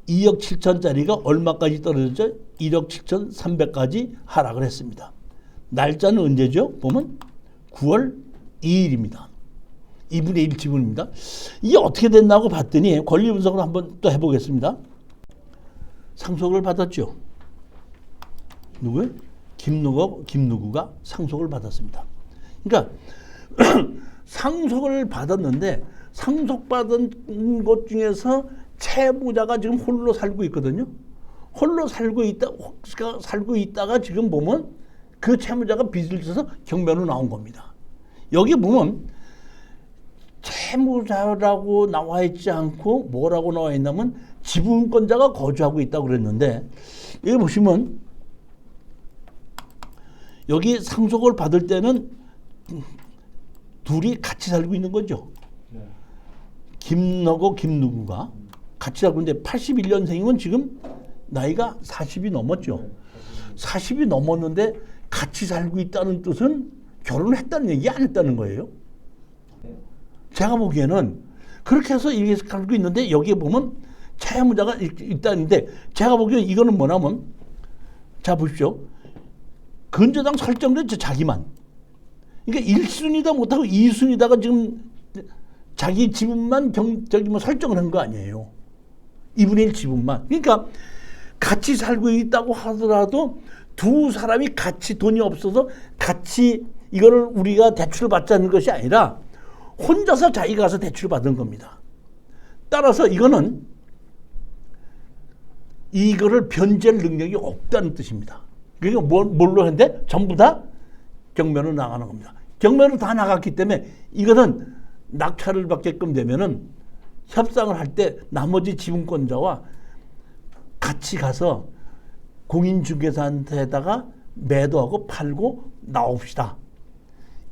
[SPEAKER 1] 2억 7천짜리가 얼마까지 떨어졌죠? 1억 7천3백까지 하락을 했습니다. 날짜는 언제죠? 보면 9월 2일입니다. 2분의 1 지분입니다. 이게 어떻게 됐나고 봤더니 권리 분석을 한번 또 해보겠습니다. 상속을 받았죠. 누구요? 김누구가 상속을 받았습니다. 그러니까 상속을 받았는데 상속받은 것 중에서 채무자가 지금 홀로 살고 있거든요. 홀로 살고 있다가 지금 보면 그 채무자가 빚을 져서 경매로 나온 겁니다. 여기 보면 채무자라고 나와 있지 않고 뭐라고 나와 있냐면 지분권자가 거주하고 있다고 그랬는데 여기 보시면 여기 상속을 받을 때는 둘이 같이 살고 있는 거죠.
[SPEAKER 2] 네.
[SPEAKER 1] 김너고 김누구가 같이 살고 있는데 81년생이면 지금 나이가 40이 넘었죠. 40이 넘었는데 같이 살고 있다는 뜻은 결혼을 했다는 얘기 안 했다는 거예요. 제가 보기에는 그렇게 해서 이렇게 살고 있는데 여기에 보면 채무자가 있다는데 제가 보기에는 이거는 뭐냐면 자 보십시오. 근저당 설정됐죠. 자기만. 그러니까 1순위다 못하고 2순위다가 지금 자기 지분만 설정을 한 거 아니에요. 2분의 1 지분만. 그러니까 같이 살고 있다고 하더라도 두 사람이 같이 돈이 없어서 같이 이거를 우리가 대출을 받자는 것이 아니라 혼자서 자기가 가서 대출을 받은 겁니다. 따라서 이거는 이거를 변제할 능력이 없다는 뜻입니다. 그러니까 뭘로 했는데 전부 다 경매로 나가는 겁니다. 경매로 다 나갔기 때문에 이거는 낙찰을 받게끔 되면은 협상을 할 때 나머지 지분권자와 같이 가서 공인중개사한테다가 매도하고 팔고 나옵시다.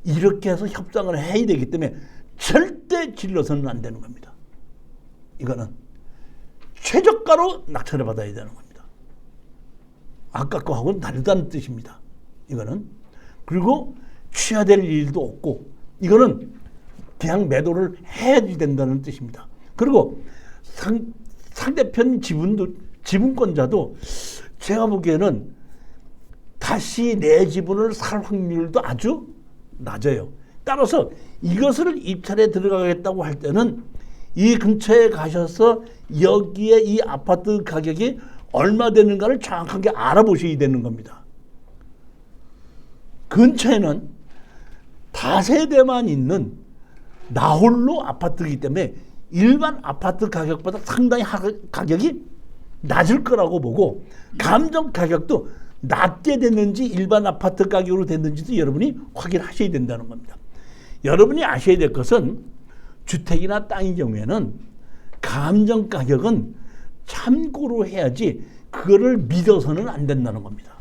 [SPEAKER 1] 이렇게 해서 협상을 해야 되기 때문에 절대 질러서는 안 되는 겁니다. 이거는 최저가로 낙찰을 받아야 되는 겁니다. 아까 거하고는 다르다는 뜻입니다. 이거는. 그리고 취하될 일도 없고 이거는 그냥 매도를 해야 된다는 뜻입니다. 그리고 상대편 지분권자도 제가 보기에는 다시 내 지분을 살 확률도 아주 낮아요. 따라서 이것을 입찰에 들어가겠다고 할 때는 이 근처에 가셔서 여기에 이 아파트 가격이 얼마 되는가를 정확하게 알아보셔야 되는 겁니다. 근처에는 다세대만 있는 나홀로 아파트이기 때문에 일반 아파트 가격보다 상당히 가격이 낮을 거라고 보고 감정 가격도 낮게 됐는지 일반 아파트 가격으로 됐는지도 여러분이 확인하셔야 된다는 겁니다. 여러분이 아셔야 될 것은 주택이나 땅의 경우에는 감정 가격은 참고로 해야지 그거를 믿어서는 안 된다는 겁니다.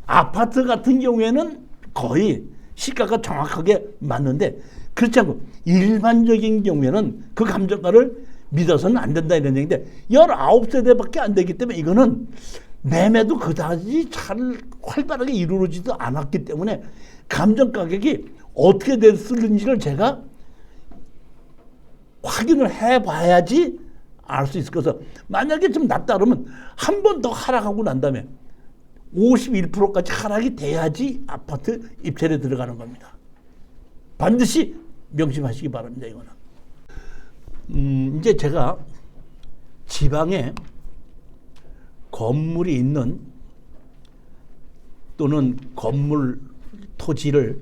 [SPEAKER 1] 아파트 같은 경우에는 거의 시가가 정확하게 맞는데 그렇지 않고 일반적인 경우에는 그 감정가를 믿어서는 안 된다 이런 얘기인데 19세대밖에 안 되기 때문에 이거는 매매도 그다지 잘 활발하게 이루어지지도 않았기 때문에 감정 가격이 어떻게 됐을지를 제가 확인을 해봐야지 알 수 있을 것을 만약에 좀 낮다 그러면 한 번 더 하락하고 난 다음에 51%까지 하락이 돼야지 아파트 입찰에 들어가는 겁니다. 반드시 명심하시기 바랍니다. 이거는. 이제 제가 지방에 건물이 있는 또는 건물 토지를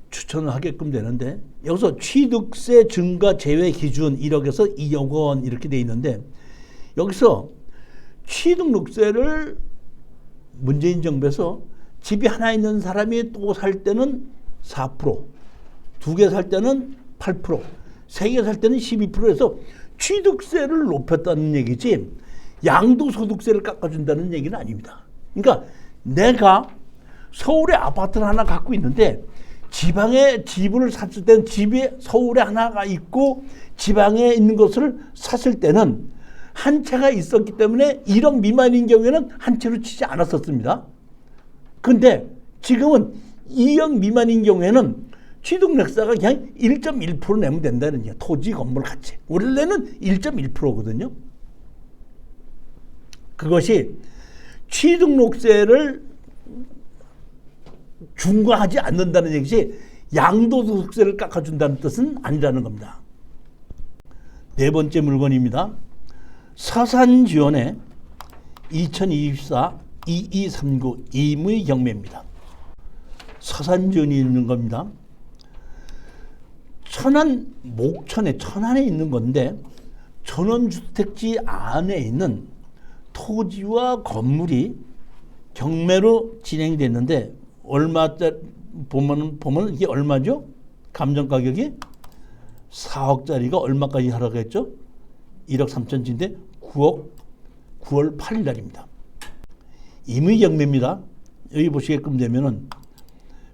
[SPEAKER 1] 추천을 하게끔 되는데 여기서 취득세 증가 제외 기준 1억에서 2억 원 이렇게 돼 있는데 여기서 취득세를 문재인 정부에서 집이 하나 있는 사람이 또 살 때는 4%, 2개 살 때는 8%, 3개 살 때는 12%에서 취득세를 높였다는 얘기지 양도소득세를 깎아준다는 얘기는 아닙니다. 그러니까 내가 서울에 아파트를 하나 갖고 있는데 지방에 집을 샀을 때는 집이 서울에 하나가 있고 지방에 있는 것을 샀을 때는 한 채가 있었기 때문에 1억 미만인 경우에는 한 채로 치지 않았었습니다. 근데 지금은 2억 미만인 경우에는 취득세가 그냥 1.1% 내면 된다는 얘기야. 토지, 건물 같이. 원래는 1.1%거든요. 그것이 취득세를 중과하지 않는다는 얘기지 양도소득세를 깎아준다는 뜻은 아니라는 겁니다. 네 번째 물건입니다. 서산지원의 2024-2239 임의 경매입니다. 서산지원이 있는 겁니다. 천안 목천에 천안에 있는 건데 전원주택지 안에 있는 토지와 건물이 경매로 진행됐는데 얼마짜리 보면 이게 얼마죠? 감정 가격이 4억짜리가 얼마까지 하락했죠? 1억 3천인데 9억 9월 8일 날입니다. 임의 경매입니다. 여기 보시게끔 되면은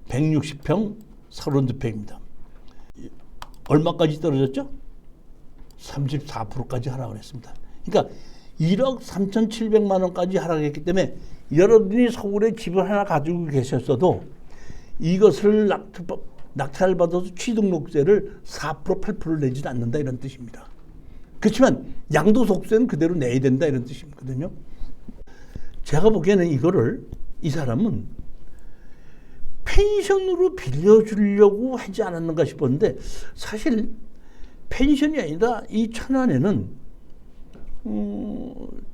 [SPEAKER 1] 160평 32평입니다. 얼마까지 떨어졌죠? 34%까지 하락을 했습니다. 그러니까 1억 3,700만 원까지 하락했기 때문에 여러분이 서울에 집을 하나 가지고 계셨어도 이것을 낙찰 받아서 취득세를 4% 8%를 내지는 않는다 이런 뜻입니다. 그렇지만 양도소득세는 그대로 내야 된다 이런 뜻이거든요. 제가 보기에는 이 사람은 펜션으로 빌려주려고 하지 않았는가 싶었는데 사실 펜션이 아니라 이 천안에는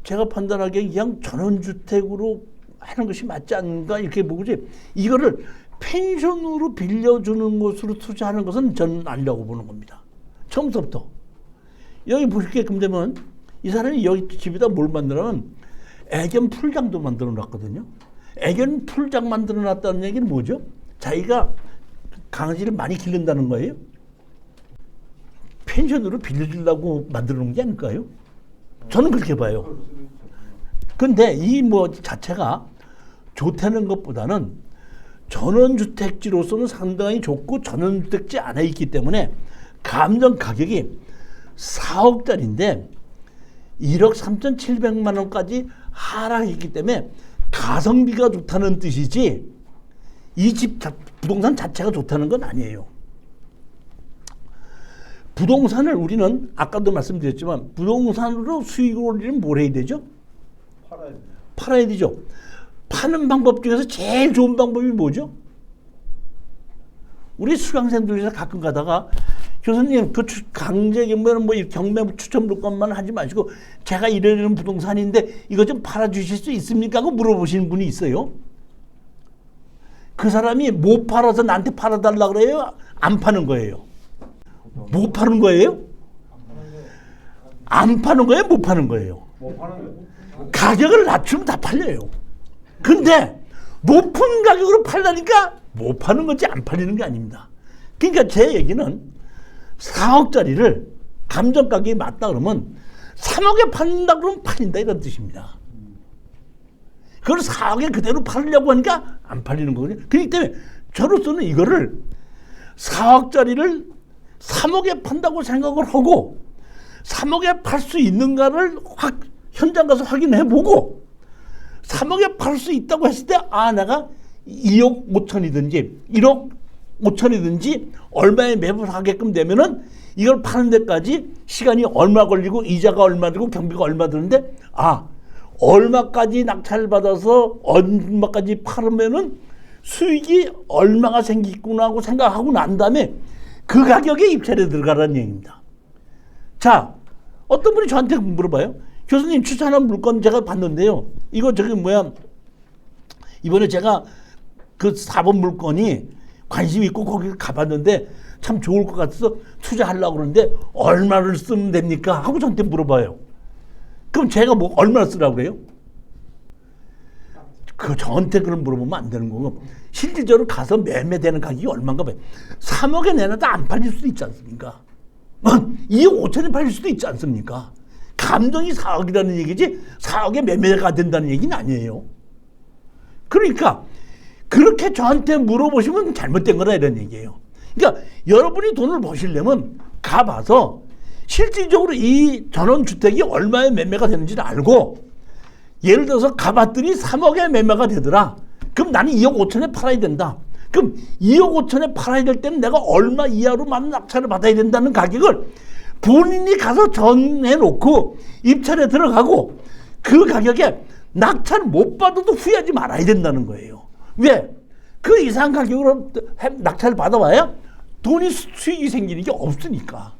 [SPEAKER 1] 제가 판단하기에 그냥 전원주택으로 하는 것이 맞지 않는가 이렇게 보고지 이거를 펜션으로 빌려주는 것으로 투자하는 것은 저는 아니라고 보는 겁니다. 처음부터. 여기 보시게끔 되면 이 사람이 여기 집에다 뭘 만들어면 애견 풀장도 만들어 놨거든요. 애견 풀장 만들어 놨다는 얘기는 뭐죠? 자기가 강아지를 많이 기른다는 거예요? 펜션으로 빌려주려고 만들어 놓은 게 아닐까요? 저는 그렇게 봐요. 근데 이 자체가 좋다는 것보다는 전원주택지로서는 상당히 좋고 전원주택지 안에 있기 때문에 감정 가격이 4억짜리인데 1억 3,700만 원까지 하락했기 때문에 가성비가 좋다는 뜻이지 이 집 부동산 자체가 좋다는 건 아니에요. 부동산을 우리는 아까도 말씀드렸지만 부동산으로 수익을 올리려면 뭘 해야 되죠? 팔아야 되죠. 파는 방법 중에서 제일 좋은 방법이 뭐죠? 우리 수강생들에서 가끔 가다가 교수님 그 강제 경매는 경매 추천 물건만 하지 마시고 제가 이러는 부동산인데 이거 좀 팔아주실 수 있습니까? 하고 물어보시는 분이 있어요. 그 사람이 못 팔아서 나한테 팔아달라 그래요? 안 파는 거예요? 못 파는 거예요? 안 파는 거예요? 못 파는 거예요? 가격을 낮추면 다 팔려요. 근데 높은 가격으로 팔라니까 못 파는 거지 안 팔리는 게 아닙니다. 그러니까 제 얘기는 4억짜리를 감정 가격이 맞다 그러면 3억에 판다 그러면 팔린다 이런 뜻입니다. 그걸 4억에 그대로 팔려고 하니까 안 팔리는 거거든요. 그렇기 때문에 저로서는 이거를 4억짜리를 3억에 판다고 생각을 하고 3억에 팔 수 있는가를 현장 가서 확인해 보고 3억에 팔 수 있다고 했을 때 내가 2억 5천이든지 1억 5천이든지 얼마에 매입을 하게끔 되면은 이걸 파는 데까지 시간이 얼마 걸리고 이자가 얼마 들고 경비가 얼마 드는데 얼마까지 낙찰 받아서 얼마까지 팔으면은 수익이 얼마가 생기구나 하고 생각하고 난 다음에 그 가격에 입찰에 들어가라는 얘기입니다. 자, 어떤 분이 저한테 물어봐요. 교수님 추천한 물건 제가 봤는데요. 이거 이번에 제가 그 4번 물건이 관심 있고 거기 가봤는데 참 좋을 것 같아서 투자하려고 그러는데 얼마를 쓰면 됩니까? 하고 저한테 물어봐요. 그럼 제가 얼마나 쓰라고 그래요? 그 저한테 그걸 물어보면 안 되는 거고 실질적으로 가서 매매되는 가격이 얼마인가 봐요. 3억에 내놔도 안 팔릴 수도 있지 않습니까? 2억 5천에 팔릴 수도 있지 않습니까? 감정이 4억이라는 얘기지 4억에 매매가 된다는 얘기는 아니에요. 그러니까 그렇게 저한테 물어보시면 잘못된 거라 이런 얘기예요. 그러니까 여러분이 돈을 버시려면 가봐서 실질적으로 이 전원주택이 얼마에 매매가 되는지를 알고 예를 들어서 가봤더니 3억에 매매가 되더라. 그럼 나는 2억 5천에 팔아야 된다. 그럼 2억 5천에 팔아야 될 때는 내가 얼마 이하로 많은 낙찰을 받아야 된다는 가격을 본인이 가서 정해놓고 입찰에 들어가고 그 가격에 낙찰 못 받아도 후회하지 말아야 된다는 거예요. 왜? 그 이상 가격으로 낙찰을 받아봐야 돈이 수익이 생기는 게 없으니까.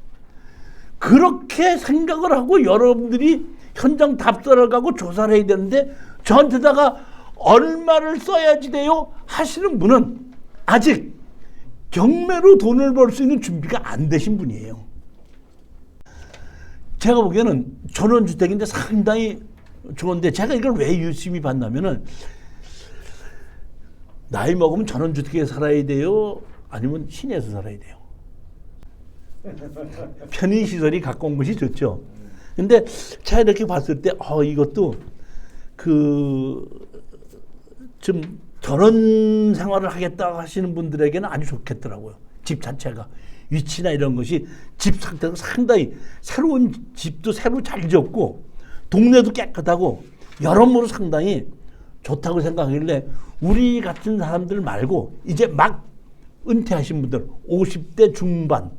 [SPEAKER 1] 그렇게 생각을 하고 여러분들이 현장 답사를 가고 조사를 해야 되는데 저한테다가 얼마를 써야지 돼요? 하시는 분은 아직 경매로 돈을 벌 수 있는 준비가 안 되신 분이에요. 제가 보기에는 전원주택인데 상당히 좋은데 제가 이걸 왜 유심히 봤냐면은 나이 먹으면 전원주택에 살아야 돼요? 아니면 시내에서 살아야 돼요? 편의시설이 가까운 것이 좋죠. 근데 제가 이렇게 봤을 때 이것도 좀 전원 생활을 하겠다 하시는 분들에게는 아주 좋겠더라고요. 집 자체가 위치나 이런 것이 집 상태가 상당히 새로운 집도 새로 잘 지었고 동네도 깨끗하고 여러모로 상당히 좋다고 생각하길래 우리 같은 사람들 말고 이제 막 은퇴하신 분들 50대 중반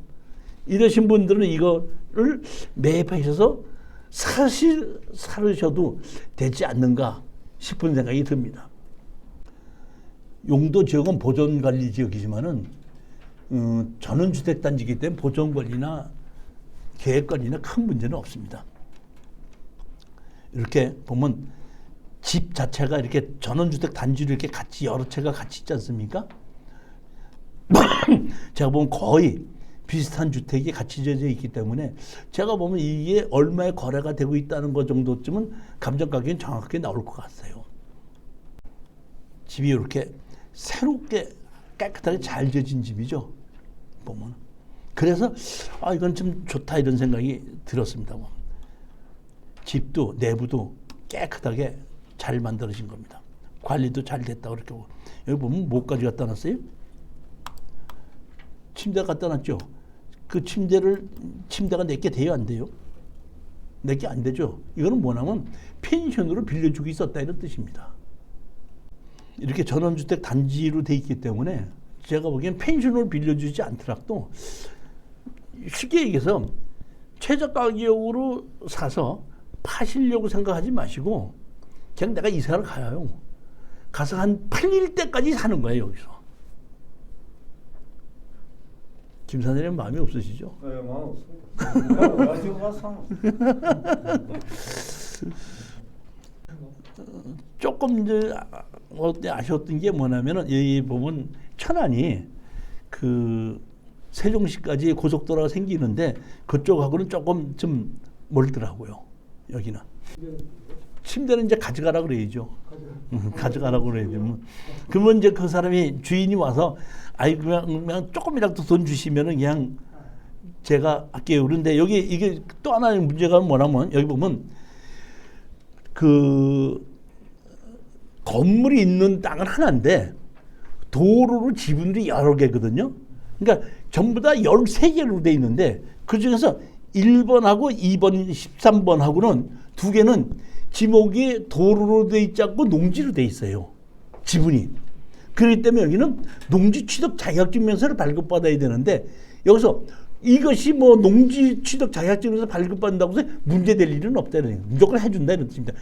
[SPEAKER 1] 이러신 분들은 이거를 매입하셔서 사셔도 되지 않는가 싶은 생각이 듭니다. 용도 지역은 보존관리 지역이지만은 전원주택 단지이기 때문에 보존관리나 계획관리나 큰 문제는 없습니다. 이렇게 보면 집 자체가 이렇게 전원주택 단지로 이렇게 같이 여러 채가 같이 있지 않습니까? 제가 보면 거의 비슷한 주택이 같이 지어져 있기 때문에 제가 보면 이게 얼마에 거래가 되고 있다는 것 정도쯤은 감정 가격이 정확하게 나올 것 같아요. 집이 이렇게 새롭게 깨끗하게 잘 지어진 집이죠. 보면. 그래서 이건 좀 좋다 이런 생각이 들었습니다. 집도 내부도 깨끗하게 잘 만들어진 겁니다. 관리도 잘 됐다 그렇게 보고. 여기 보면 뭐까지 갖다 놨어요? 침대 갖다 놨죠. 그 침대가 내게 돼요, 안 돼요? 내게 안 되죠. 이거는 뭐냐면 펜션으로 빌려주고 있었다 이런 뜻입니다. 이렇게 전원주택 단지로 돼 있기 때문에 제가 보기엔 펜션으로 빌려주지 않더라도 쉽게 얘기해서 최저 가격으로 사서 파시려고 생각하지 마시고 그냥 내가 이사를 가요. 가서 한 8일 때까지 사는 거예요, 여기서. 김 사장님 마음이 없으시죠?
[SPEAKER 2] 네, 마음 없습니다. 가지고 가서
[SPEAKER 1] 조금 이제 아쉬웠던 게 뭐냐면은 여기 보면 천안이 그 세종시까지 고속도로가 생기는데 그쪽하고는 조금 좀 멀더라고요. 여기는 침대는 이제 가져가라 그래야죠. 가져가라고 그래야죠. 그러면 이제 그 사람이 주인이 와서 그냥 조금이라도 돈 주시면은 그냥 제가 할게요. 그런데 여기 이게 또 하나의 문제가 뭐냐면 여기 보면 그 건물이 있는 땅은 하나인데 도로로 지분들이 여러 개거든요. 그러니까 전부 다 13개로 돼 있는데 그중에서 1번하고 2번, 13번하고는 두 개는 지목이 도로로 돼 있지 않고 농지로 돼 있어요. 지분이. 그렇기 때문에 여기는 농지 취득 자격증 명세를 발급받아야 되는데 여기서 이것이 뭐 농지 취득 자격증에서 발급받는다고 해서 문제될 일은 없다. 무조건 해준다 이런 뜻입니다.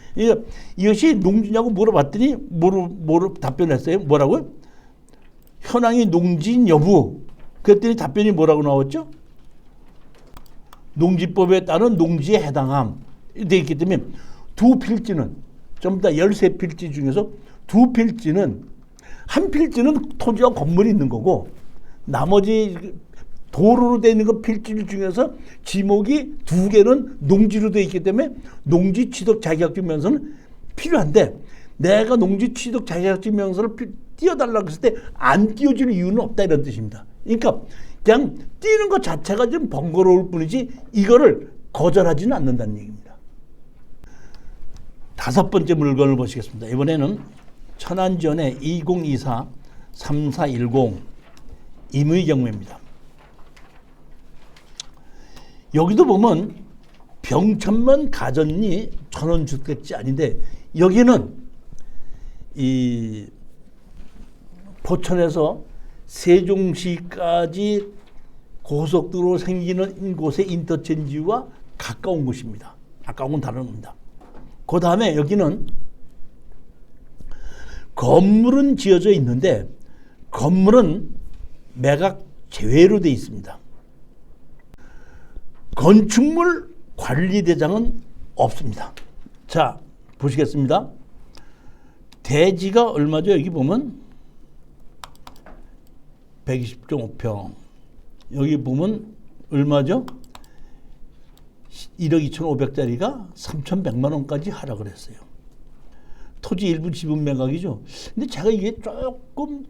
[SPEAKER 1] 이것이 농지냐고 물어봤더니 뭐로 답변했어요? 뭐라고요? 현황이 농지인 여부. 그랬더니 답변이 뭐라고 나왔죠? 농지법에 따른 농지에 해당함. 되어 있기 때문에 두 필지는 전부 다 13필지 중에서 두 필지는 한 필지는 토지와 건물이 있는 거고 나머지 도로로 되어 있는 그 필지 중에서 지목이 두 개는 농지로 되어 있기 때문에 농지 취득 자격증 면서는 필요한데 내가 농지 취득 자격증 명서를 띄워달라고 했을 때 안 띄워줄 이유는 없다 이런 뜻입니다. 그러니까 그냥 띄는 것 자체가 좀 번거로울 뿐이지 이거를 거절하지는 않는다는 얘기입니다. 다섯 번째 물건을 보시겠습니다. 이번에는 천안지원의 2024-3410 임의 경매입니다. 여기도 보면 병천면 가전이 전원주택지 아닌데 여기는 이 포천에서 세종시까지 고속도로 생기는 곳의 인터체인지와 가까운 곳입니다. 가까운 건 다른 겁니다. 그 다음에 여기는 건물은 지어져 있는데 건물은 매각 제외로 되어 있습니다. 건축물 관리대장은 없습니다. 자, 보시겠습니다. 대지가 얼마죠? 여기 보면 120.5평. 여기 보면 얼마죠? 1억 2,500짜리가 3,100만 원까지 하락을 했어요. 토지 일부 지분 매각이죠. 근데 제가 이게 조금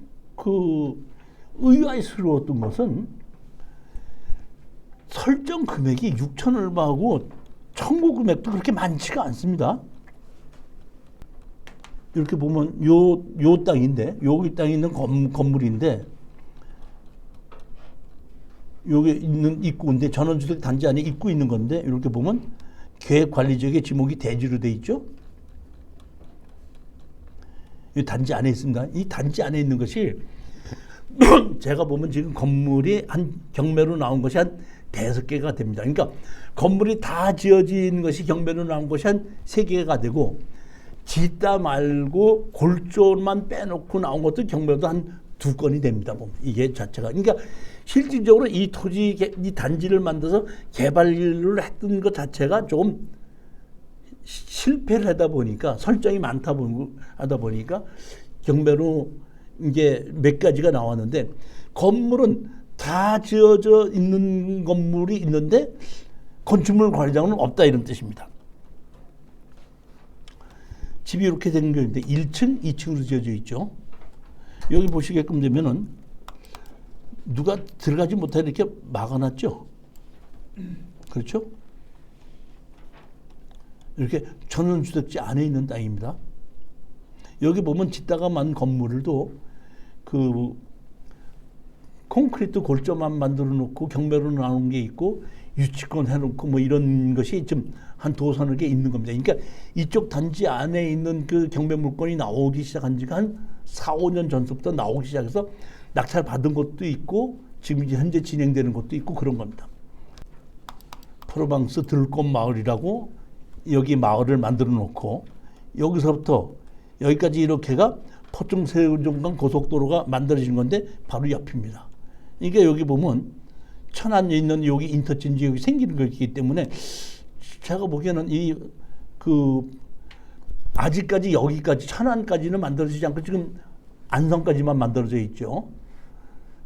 [SPEAKER 1] 의아스러웠던 것은 설정 금액이 6천 얼마하고 청구 금액도 그렇게 많지가 않습니다. 이렇게 보면 요 땅인데 여기 땅에 있는 건물인데 여기 있는 입구인데 전원주택 단지 안에 입구 있는 건데 이렇게 보면 계획관리지역의 지목이 대지로 돼 있죠. 이 단지 안에 있습니다. 이 단지 안에 있는 것이 제가 보면 지금 건물이 한 경매로 나온 것이 한 5개가 됩니다. 그러니까 건물이 다 지어진 것이 경매로 나온 것이 한 3개가 되고 짓다 말고 골조만 빼놓고 나온 것도 경매도 한 2건이 됩니다. 이게 자체가. 그러니까 실질적으로 이 토지, 이 단지를 만들어서 개발을 했던 것 자체가 조금 실패를 하다 보니까 설정이 하다 보니까 경매로 이게 몇 가지가 나왔는데 건물은 다 지어져 있는 건물이 있는데 건축물 관리자는 없다 이런 뜻입니다. 집이 이렇게 된 건데 1층, 2층으로 지어져 있죠. 여기 보시게끔 되면은 누가 들어가지 못하게 이렇게 막아놨죠. 그렇죠? 이렇게 전원주택지 안에 있는 땅입니다. 여기 보면 짓다가 만 건물도 콘크리트 골조만 만들어 놓고 경매로 나온 게 있고 유치권 해놓고 뭐 이런 것이 좀 한 도서너 개 있는 겁니다. 그러니까 이쪽 단지 안에 있는 그 경매 물건이 나오기 시작한 지가 한 4, 5년 전부터 나오기 시작해서 낙찰 받은 것도 있고 지금 현재 진행되는 것도 있고 그런 겁니다. 프로방스 들꽃 마을이라고 여기 마을을 만들어 놓고 여기서부터 여기까지 이렇게가 포천 세종간 고속도로가 만들어진 건데 바로 옆입니다. 그러니까 여기 보면 천안에 있는 여기 인터체인지 여기 생기는 거기 때문에 제가 보기에는 아직까지 여기까지 천안까지는 만들어지지 않고 지금 안성까지만 만들어져 있죠.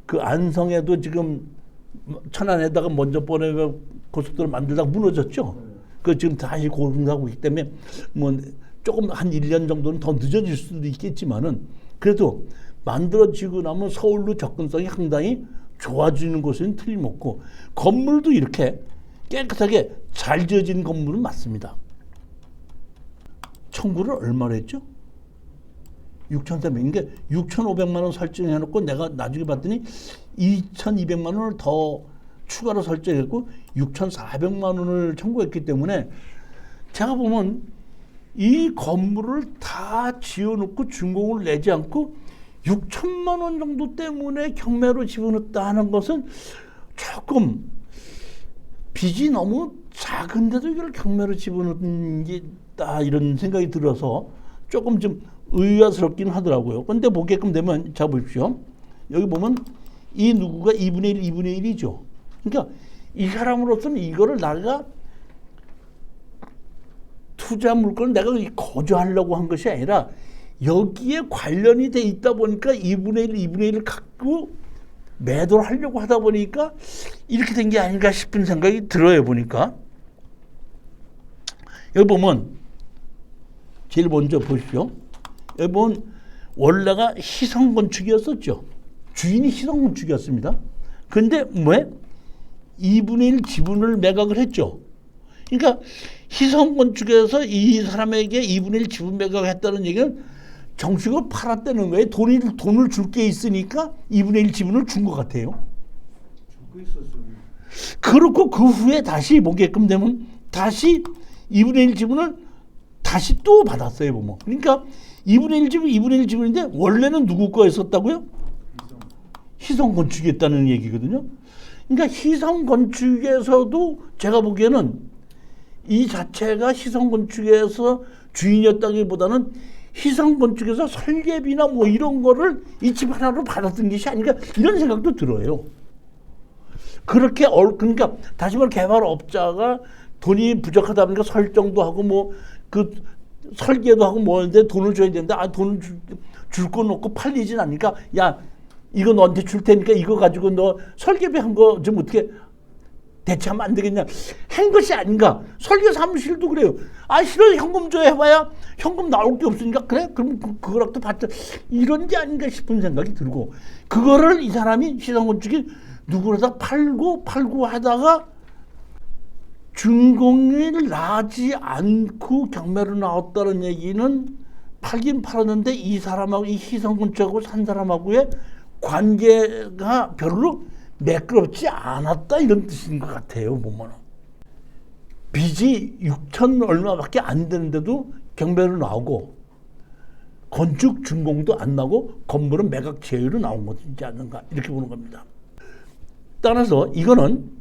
[SPEAKER 1] 그 안성에도 지금 천안에다가 먼저 보내고 고속도로 만들다가 무너졌죠. 그 지금 다시 공사하고 있기 때문에 뭐 조금 한 1년 정도는 더 늦어질 수도 있겠지만은 그래도 만들어지고 나면 서울로 접근성이 상당히 좋아지는 것은 틀림없고 건물도 이렇게 깨끗하게 잘 지어진 건물은 맞습니다. 청구를 얼마로 했죠? 6,300. 그러니까 6,500만 원 설정해놓고 내가 나중에 봤더니 2,200만 원을 더 추가로 설정했고 6,400만 원을 청구했기 때문에 제가 보면 이 건물을 다 지어놓고 준공을 내지 않고 6천만 원 정도 때문에 경매로 집어넣었다 하는 것은 조금 빚이 너무 작은데도 이걸 경매로 집어넣은 게다 이런 생각이 들어서 조금 좀 의아스럽긴 하더라고요. 근데 보게끔 되면 자 보십시오. 여기 보면 이 누구가 2분의 1, 2분의 1이죠. 그러니까 이 사람으로서는 이거를 내가 투자 물건을 내가 거주하려고 한 것이 아니라 여기에 관련이 돼 있다 보니까 2분의 1, 2분의 1을 갖고 매도를 하려고 하다 보니까 이렇게 된 게 아닌가 싶은 생각이 들어요. 보니까 여기 보면 제일 먼저 보십시오. 여기 보면 원래가 희성건축이었었죠. 주인이 희성건축이었습니다. 근데 왜? 2분의 1 지분을 매각을 했죠. 그러니까 희성건축에서 이 사람에게 2분의 1 지분 매각을 했다는 얘기는 정식으로 팔았다는 거예요. 돈을 줄 게 있으니까 2분의 1 지분을 준 것 같아요.
[SPEAKER 2] 죽고 있었어요.
[SPEAKER 1] 그렇고 그 후에 다시 보게끔 되면 다시 2분의 1 지분을 다시 또 받았어요. 보면. 그러니까 2분의 1 지분, 2분의 1 지분인데 원래는 누구 거였었다고요? 희성건축이었다는 얘기거든요. 그러니까 희성건축에서도 제가 보기에는 이 자체가 희성건축에서 주인이었다기보다는 희성건축에서 설계비나 뭐 이런 거를 이 집 하나로 받았던 것이 아닌가 이런 생각도 들어요. 그렇게 그러니까 다시 말해 개발업자가 돈이 부족하다 보니까 설정도 하고 뭐 그 설계도 하고 뭐는데 돈을 줘야 되는데 돈을 줄 거 놓고 팔리진 않으니까 야 이거 너한테 줄 테니까 이거 가지고 너 설계비 한 거 좀 어떻게 대체하면 안 되겠냐 한 것이 아닌가. 설계 사무실도 그래요. 싫어 현금 줘 해봐야 현금 나올 게 없으니까 그래 그럼 그거라도 받자 이런 게 아닌가 싶은 생각이 들고 그거를 이 사람이 희성건축이 누구라도 팔고 하다가 준공을 나지 않고 경매로 나왔다는 얘기는 팔긴 팔았는데 이 사람하고 이 희성건축하고 산 사람하고의 관계가 별로 매끄럽지 않았다 이런 뜻인 것 같아요. 보면 빚이 6천 얼마밖에 안 되는데도 경매로 나오고 건축 준공도 안 나고 건물은 매각 제외로 나온 것이지 않는가 이렇게 보는 겁니다. 따라서 이거는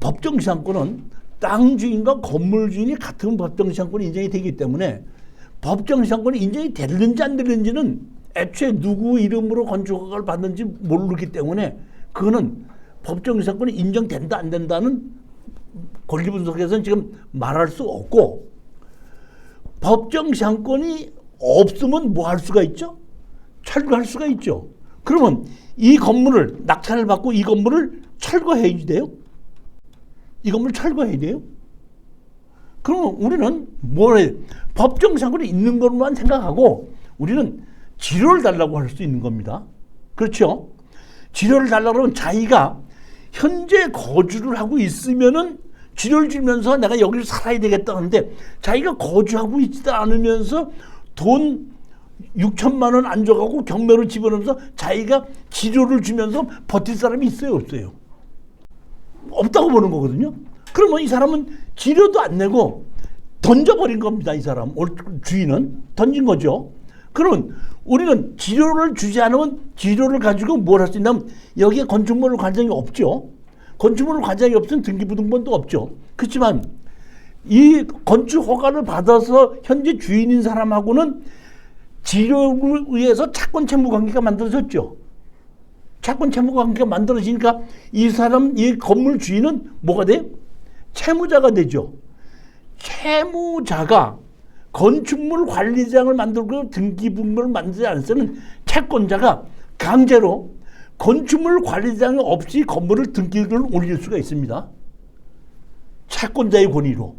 [SPEAKER 1] 법정시장권은 땅 주인과 건물 주인이 같은 법정시장권이 인정이 되기 때문에 법정시장권이 인정이 되는지 안 되는지는 애초에 누구 이름으로 건축허가를 받는지 모르기 때문에 그거는 법정시장권이 인정된다 안 된다는 권리 분석에서는 지금 말할 수 없고 법정시장권이 없으면 뭐 할 수가 있죠? 철거할 수가 있죠. 그러면 이 건물을 낙찰을 받고 이 건물을 철거해야 돼요. 이 건물 철거해야 돼요. 그러면 우리는 뭐래 법정시장권이 있는 것만 생각하고 우리는 지료를 달라고 할 수 있는 겁니다. 그렇죠? 지료를 달라고 하면 자기가 현재 거주를 하고 있으면은 지료를 주면서 내가 여기를 살아야 되겠다는데 자기가 거주하고 있지도 않으면서 돈 6천만 원 안 줘가고 경매로 집어넣으면서 자기가 지료를 주면서 버틸 사람이 있어요, 없어요? 없다고 보는 거거든요. 그러면 이 사람은 지료도 안 내고 던져버린 겁니다. 이 사람 주인은 던진 거죠. 그러면 우리는 지료를 주지 않으면 지료를 가지고 뭘 할 수 있냐면 여기에 건축물 관장이 없죠. 건축물 관장이 없으면 등기부등본도 없죠. 그렇지만 이 건축 허가를 받아서 현재 주인인 사람하고는 지료를 의해서 채권 채무 관계가 만들어졌죠. 채권 채무 관계가 만들어지니까 이 사람 이 건물 주인은 뭐가 돼요? 채무자가 되죠. 채무자가 건축물 관리장을 만들고 등기부등본을 만들지 않으면 채권자가 강제로 건축물 관리장이 없이 건물을 등기를 올릴 수가 있습니다. 채권자의 권위로.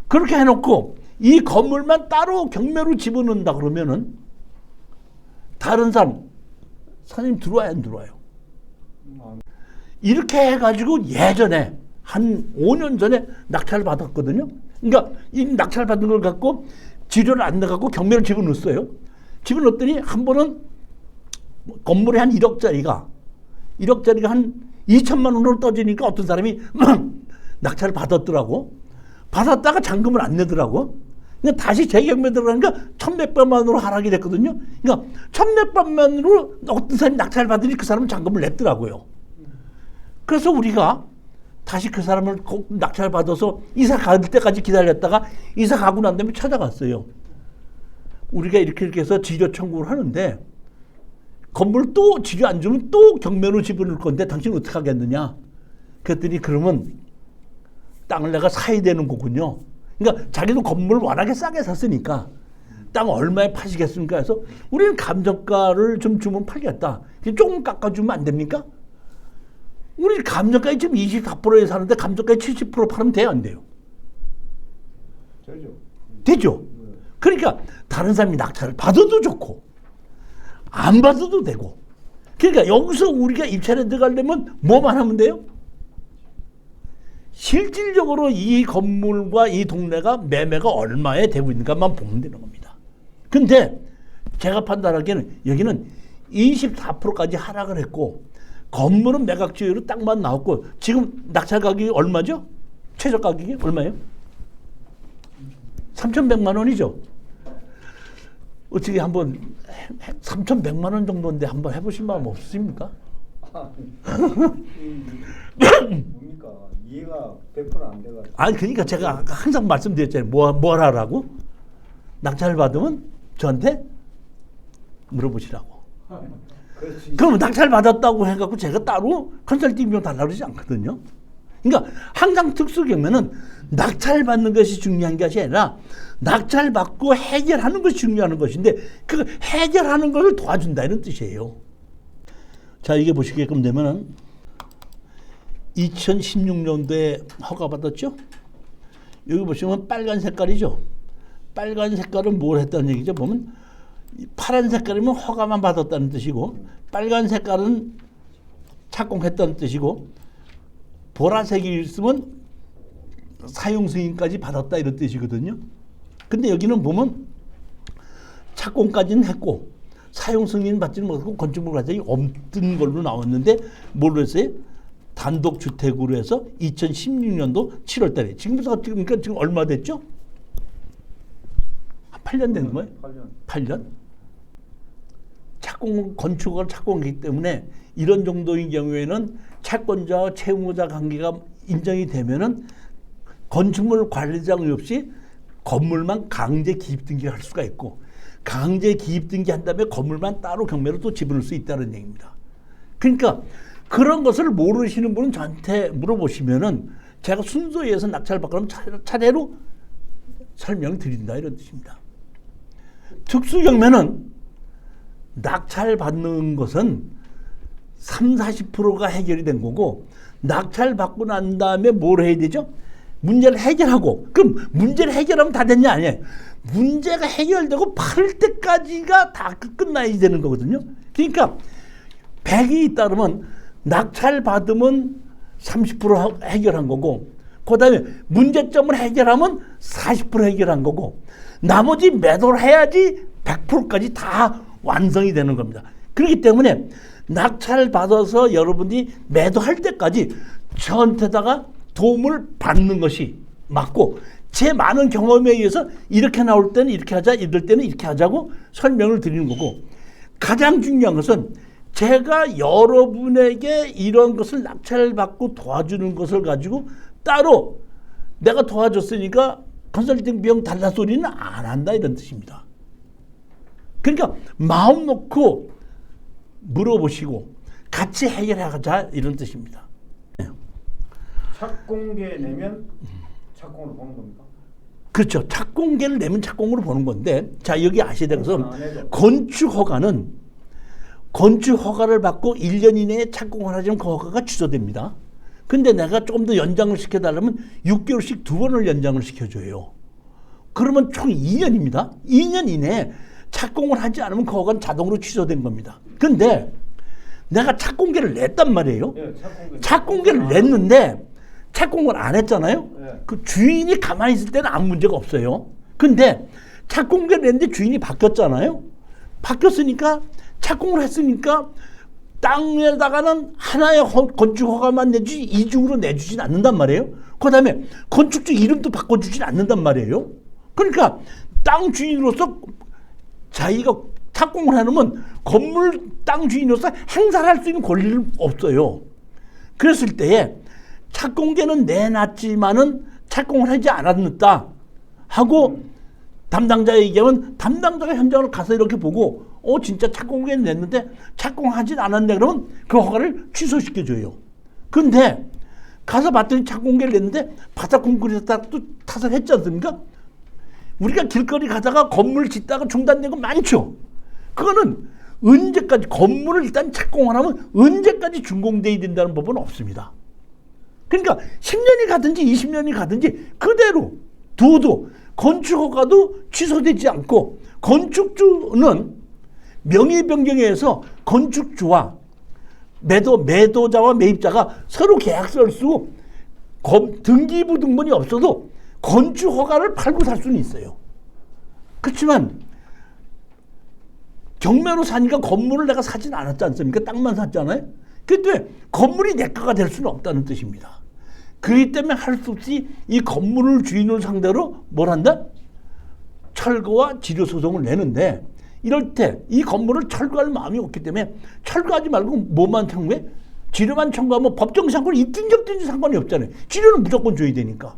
[SPEAKER 1] 그렇게 해놓고 이 건물만 따로 경매로 집어넣는다 그러면은 다른 사장님 들어와요, 안 들어와요? 이렇게 해가지고 예전에 한 5년 전에 낙찰을 받았거든요. 그러니까 이 낙찰 받은 걸 갖고 지료를 안 내갖고 경매를 집어넣었어요. 집어넣었더니 한 번은 건물에 한 1억짜리가 한 2천만 원으로 떠지니까 어떤 사람이 낙찰을 받았더라고. 받았다가 잔금을 안 내더라고. 그러니까 다시 재경매 들어가니까 1,몇백만 원으로 하락이 됐거든요. 그러니까 1,몇백만 원으로 어떤 사람이 낙찰을 받으니 그 사람은 잔금을 냈더라고요. 그래서 우리가 다시 그 사람을 낙찰 받아서 이사 갈 때까지 기다렸다가 이사 가고 난 다음에 찾아갔어요. 우리가 이렇게 해서 지료 청구를 하는데 건물 또 지료 안 주면 또 경매로 집어넣을 건데 당신은 어떻게 하겠느냐. 그랬더니 그러면 땅을 내가 사야 되는 거군요. 그러니까 자기도 건물을 워낙에 싸게 샀으니까 땅 얼마에 파시겠습니까? 해서 우리는 감정가를 좀 주면 팔겠다. 조금 깎아주면 안 됩니까? 우리 감정가에 지금 24%에 사는데 감정가에 70% 팔으면 돼요, 안 돼요?
[SPEAKER 2] 되죠.
[SPEAKER 1] 되죠. 그러니까 다른 사람이 낙찰을 받아도 좋고 안 받아도 되고. 그러니까 여기서 우리가 입찰에 들어가려면 뭐만 하면 돼요? 실질적으로 이 건물과 이 동네가 매매가 얼마에 되고 있는가만 보면 되는 겁니다. 근데 제가 판단하기에는 여기는 24%까지 하락을 했고 건물은 매각지율로 딱만 나왔고 지금 낙찰 가격이 얼마죠? 최저 가격이 얼마예요? 3,100만 원이죠. 어떻게 한번 3,100만 원 정도인데 한번 해보신 마음 없으십니까?
[SPEAKER 2] 뭡니까? 이해가 100%안 돼가지고.
[SPEAKER 1] 아니 그러니까 제가 항상 말씀드렸잖아요. 뭘 하라고? 낙찰을 받으면 저한테 물어보시라고.
[SPEAKER 2] 그렇지.
[SPEAKER 1] 그럼 낙찰 받았다고 해갖고 제가 따로 컨설팅 비용 달라고 그러지 않거든요. 그러니까 항상 특수경매는 낙찰 받는 것이 중요한 것이 아니라 낙찰 받고 해결하는 것이 중요한 것인데 그 해결하는 것을 도와준다 이런 뜻이에요. 자, 이게 보시게끔 되면은 2016년도에 허가받았죠? 여기 보시면 빨간 색깔이죠? 빨간 색깔은 뭘 했다는 얘기죠? 보면 파란 색깔이면 허가만 받았다는 뜻이고 빨간 색깔은 착공했다는 뜻이고 보라색이 있으면 사용 승인까지 받았다 이런 뜻이거든요. 근데 여기는 보면 착공까지는 했고 사용 승인 받지는 못하고 건축물 과정이 없던 걸로 나왔는데 뭘로 했어요? 단독주택으로 해서 2016년도 7월 달에 지금부터 그러니까 지금 얼마 됐죠? 8년 된 거예요? 8년? 건축을 착공했기 때문에 이런 정도인 경우에는 채권자와 채무자 관계가 인정이 되면은 건축물 관리장 없이 건물만 강제 기입 등기할 수가 있고 강제 기입 등기한 다음에 건물만 따로 경매로 또 집어넣을 수 있다는 얘기입니다. 그러니까 그런 것을 모르시는 분은 저한테 물어보시면은 제가 순서에 의해서 낙찰을 받거나 차례로 설명을 드린다 이런 뜻입니다. 특수경매는 낙찰 받는 것은 30~40%가 해결이 된 거고 낙찰 받고 난 다음에 뭘 해야 되죠? 문제를 해결하고 그럼 문제를 해결하면 다 됐냐 아니에요. 문제가 해결되고 팔을 때까지가 다 끝나야 되는 거거든요. 그러니까 100이 따르면 낙찰 받으면 30% 해결한 거고 그 다음에 문제점을 해결하면 40% 해결한 거고 나머지 매도를 해야지 100%까지 다 완성이 되는 겁니다. 그렇기 때문에 낙찰 받아서 여러분이 매도할 때까지 저한테다가 도움을 받는 것이 맞고 제 많은 경험에 의해서 이렇게 나올 때는 이렇게 하자 이럴 때는 이렇게 하자고 설명을 드리는 거고 가장 중요한 것은 제가 여러분에게 이런 것을 낙찰을 받고 도와주는 것을 가지고 따로 내가 도와줬으니까 컨설팅 비용 달라 소리는 안 한다 이런 뜻입니다. 그러니까 마음 놓고 물어보시고 같이 해결하자 이런 뜻입니다.
[SPEAKER 2] 착공계 내면 착공으로 보는 겁니까?
[SPEAKER 1] 그렇죠. 착공계를 내면 착공으로 보는 건데 자 여기 아셔야 될 것은 건축 허가를 받고 1년 이내에 착공을 하자면 그 허가가 취소됩니다. 근데 내가 조금 더 연장을 시켜달라면 6개월씩 2번을 연장을 시켜줘요. 그러면 총 2년입니다. 2년 이내에 착공을 하지 않으면 그 허가는 자동으로 취소된 겁니다. 근데 내가 착공계를 냈단 말이에요.
[SPEAKER 2] 네,
[SPEAKER 1] 착공계를 냈는데 착공을 안 했잖아요.
[SPEAKER 2] 네.
[SPEAKER 1] 그 주인이 가만히 있을 때는 아무 문제가 없어요. 근데 착공계를 냈는데 주인이 바뀌었잖아요. 바뀌었으니까 착공을 했으니까 땅에다가는 하나의 건축 허가만 내주지 이중으로 내주진 않는단 말이에요. 그 다음에 건축주 이름도 바꿔주진 않는단 말이에요. 그러니까 땅 주인으로서 자기가 착공을 해놓으면 건물 땅 주인으로서 행사를 할 수 있는 권리는 없어요. 그랬을 때에 착공계는 내놨지만은 착공을 하지 않았다 하고 담당자에 얘기하면 담당자가 현장을 가서 이렇게 보고 진짜 착공계는 냈는데 착공하진 않았네 그러면 그 허가를 취소시켜줘요. 근데 가서 봤더니 착공계를 냈는데 바닥 콘크리트에다 또 타설했지 않습니까? 우리가 길거리 가다가 건물 짓다가 중단된 거 많죠. 그거는 언제까지 건물을 일단 착공을 하면 언제까지 준공돼야 된다는 법은 없습니다. 그러니까 10년이 가든지 20년이 가든지 그대로 두어도 건축 허가도 취소되지 않고 건축주는 명의 변경에 의해서 건축주와 매도자와 매입자가 서로 계약서를 쓰고 등기부 등본이 없어도 건축 허가를 팔고 살 수는 있어요. 그렇지만 경매로 사니까 건물을 내가 사진 않았지 않습니까? 땅만 샀잖아요. 그때 건물이 내 거가 될 수는 없다는 뜻입니다. 그렇기 때문에 할 수 없이 이 건물을 주인을 상대로 뭘 한다? 철거와 지료 소송을 내는데 이럴 때 이 건물을 철거할 마음이 없기 때문에 철거하지 말고 뭐만 청구해? 지료만 청구하면 법정 상권이 있든지 없든지 상관이 없잖아요. 지료는 무조건 줘야 되니까.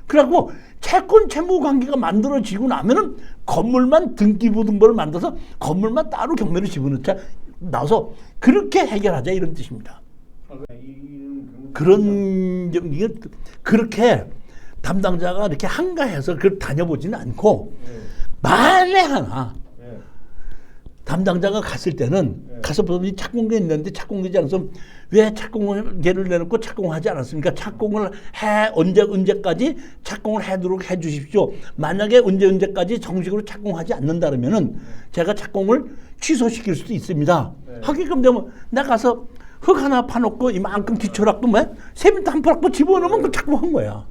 [SPEAKER 1] 그래갖고 채권 채무 관계가 만들어지고 나면은 건물만 등기부 등본을 만들어서 건물만 따로 경매로 집어넣자 나서 그렇게 해결하자 이런 뜻입니다. 그런 이게 그렇게 담당자가 이렇게 한가해서 그걸 다녀보지는 않고 만에 하나 담당자가 갔을 때는 가서 보더니 착공계 있는데 착공되지 않았으면 왜 착공계를 내놓고 착공하지 않았습니까? 착공을 언제까지 착공을 하도록 해 주십시오. 만약에 언제까지 정식으로 착공하지 않는다 그러면은 제가 착공을 취소시킬 수도 있습니다. 하게끔 되면 내가 가서 흙 하나 파놓고 이만큼 기초락도 세면도 한 파놓고 집어넣으면 그 착공한 거야.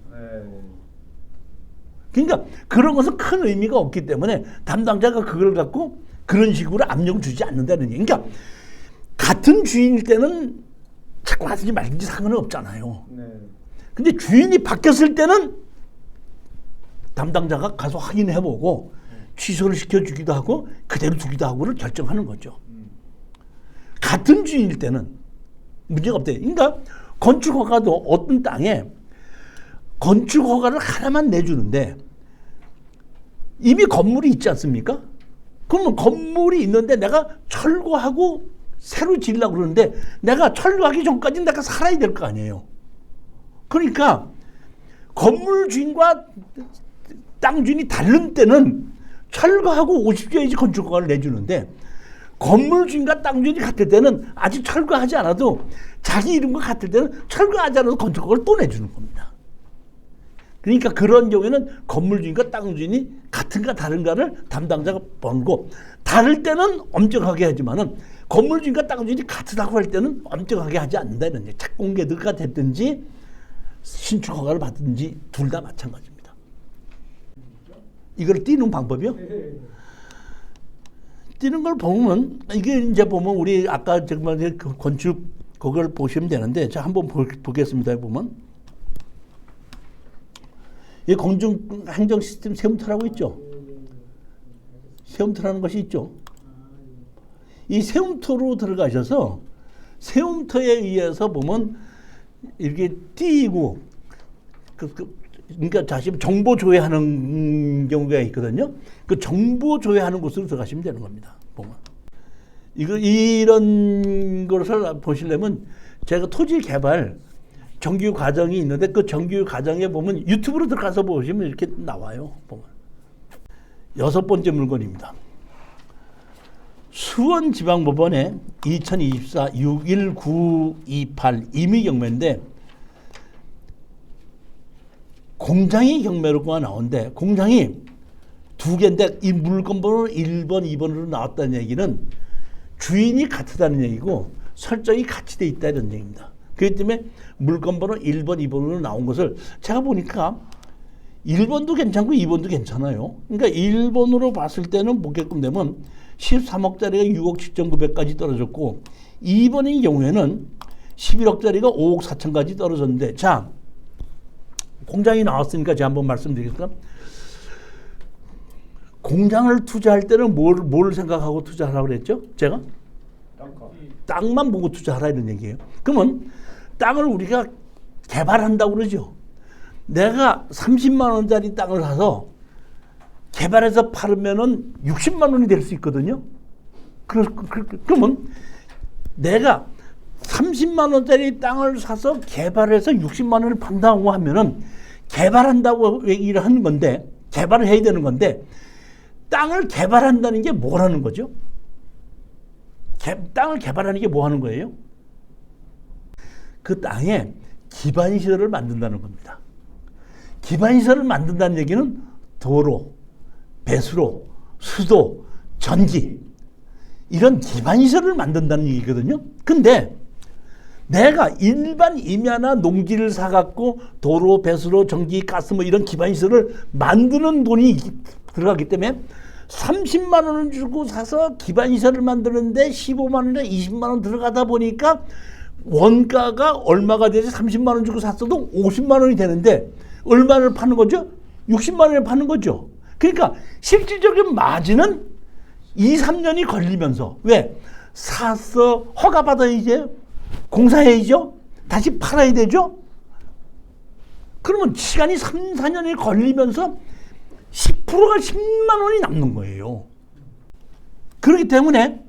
[SPEAKER 1] 그러니까 그런 것은 큰 의미가 없기 때문에 담당자가 그걸 갖고 그런 식으로 압력을 주지 않는다는 얘기. 그러니까 같은 주인일 때는 착공하든지 말든지 상관은 없잖아요. 근데 주인이 바뀌었을 때는 담당자가 가서 확인해보고 취소를 시켜주기도 하고 그대로 두기도 하고를 결정하는 거죠. 같은 주인일 때는 문제가 없대요. 그러니까 건축허가도 어떤 땅에 건축허가를 하나만 내주는데 이미 건물이 있지 않습니까? 그러면 건물이 있는데 내가 철거하고 새로 지으려고 그러는데 내가 철거하기 전까지 내가 살아야 될 거 아니에요. 그러니까 건물 주인과 땅 주인이 다른 때는 철거하고 50주에이지 건축허가를 내주는데 건물 주인과 땅 주인이 같을 때는 아직 철거하지 않아도 자기 이름과 같을 때는 철거하지 않아도 건축허가를 또 내주는 겁니다. 그러니까 그런 경우에는 건물 주인과 땅 주인이 같은가 다른가를 담당자가 보고 다를 때는 엄정하게 하지만은 건물 주인과 땅 주인이 같다고 할 때는 엄정하게 하지 않는다 이런 얘기. 착공계가 됐든지 신축 허가를 받든지 둘 다 마찬가지입니다. 이걸 띄는 방법이요? 띄는 걸 보면 이게 이제 보면 우리 아까 정말 그 건축 그걸 보시면 되는데 자 한번 보겠습니다. 보면. 이 공중행정 시스템 세움터라고 있죠. 세움터라는 것이 있죠. 이 세움터로 들어가셔서 세움터에 의해서 보면 이렇게 띄고 그러니까 다시 정보 조회하는 경우가 있거든요. 그 정보 조회하는 곳으로 들어가시면 되는 겁니다. 보면 이런 것을 보시려면 제가 토지 개발 정규 과정이 있는데 그 정규 과정에 보면 유튜브로 들어가서 보시면 이렇게 나와요. 보면 6번째 물건입니다. 수원지방법원의 2024 61928 임의경매인데 공장이 경매로가 나오는데 공장이 2개인데 이 물건 번호는 1번, 2번으로 나왔다는 얘기는 주인이 같다는 얘기고 설정이 같이 돼 있다 이런 얘기입니다. 그렇기 때문에 물건 번호 1번, 2번으로 나온 것을 제가 보니까 1번도 괜찮고 2번도 괜찮아요. 그러니까 1번으로 봤을 때는 보게끔 되면 13억짜리가 6억 7,900까지 떨어졌고 2번의 경우에는 11억짜리가 5억 4천까지 떨어졌는데 자 공장이 나왔으니까 제가 한번 말씀드리겠습니다. 공장을 투자할 때는 뭘 생각하고 투자하라고 그랬죠? 제가? 땅만 보고 투자하라 이런 얘기예요. 그러면 땅을 우리가 개발한다고 그러죠. 내가 30만 원짜리 땅을 사서 개발해서 팔으면은 60만 원이 될 수 있거든요. 그러면 내가 30만 원짜리 땅을 사서 개발해서 60만 원을 판다고 하면은 개발한다고 얘기를 하는 건데 개발을 해야 되는 건데 땅을 개발한다는 게 뭐라는 거죠? 땅을 개발하는 게 뭐 하는 거예요? 그 땅에 기반시설을 만든다는 겁니다. 기반시설을 만든다는 얘기는 도로, 배수로, 수도, 전기 이런 기반시설을 만든다는 얘기거든요. 근데 내가 일반 임야나 농지를 사갖고 도로, 배수로, 전기, 가스 뭐 이런 기반시설을 만드는 돈이 들어가기 때문에 30만 원을 주고 사서 기반시설을 만드는데 15만 원이나 20만 원 들어가다 보니까 원가가 얼마가 되지? 30만 원 주고 샀어도 50만 원이 되는데 얼마를 파는 거죠? 60만 원에 파는 거죠. 그러니까 실질적인 마진은 2, 3년이 걸리면서 왜? 사서 허가받아야지 공사해야죠. 다시 팔아야 되죠. 그러면 시간이 3, 4년이 걸리면서 10%가 10만 원이 남는 거예요. 그렇기 때문에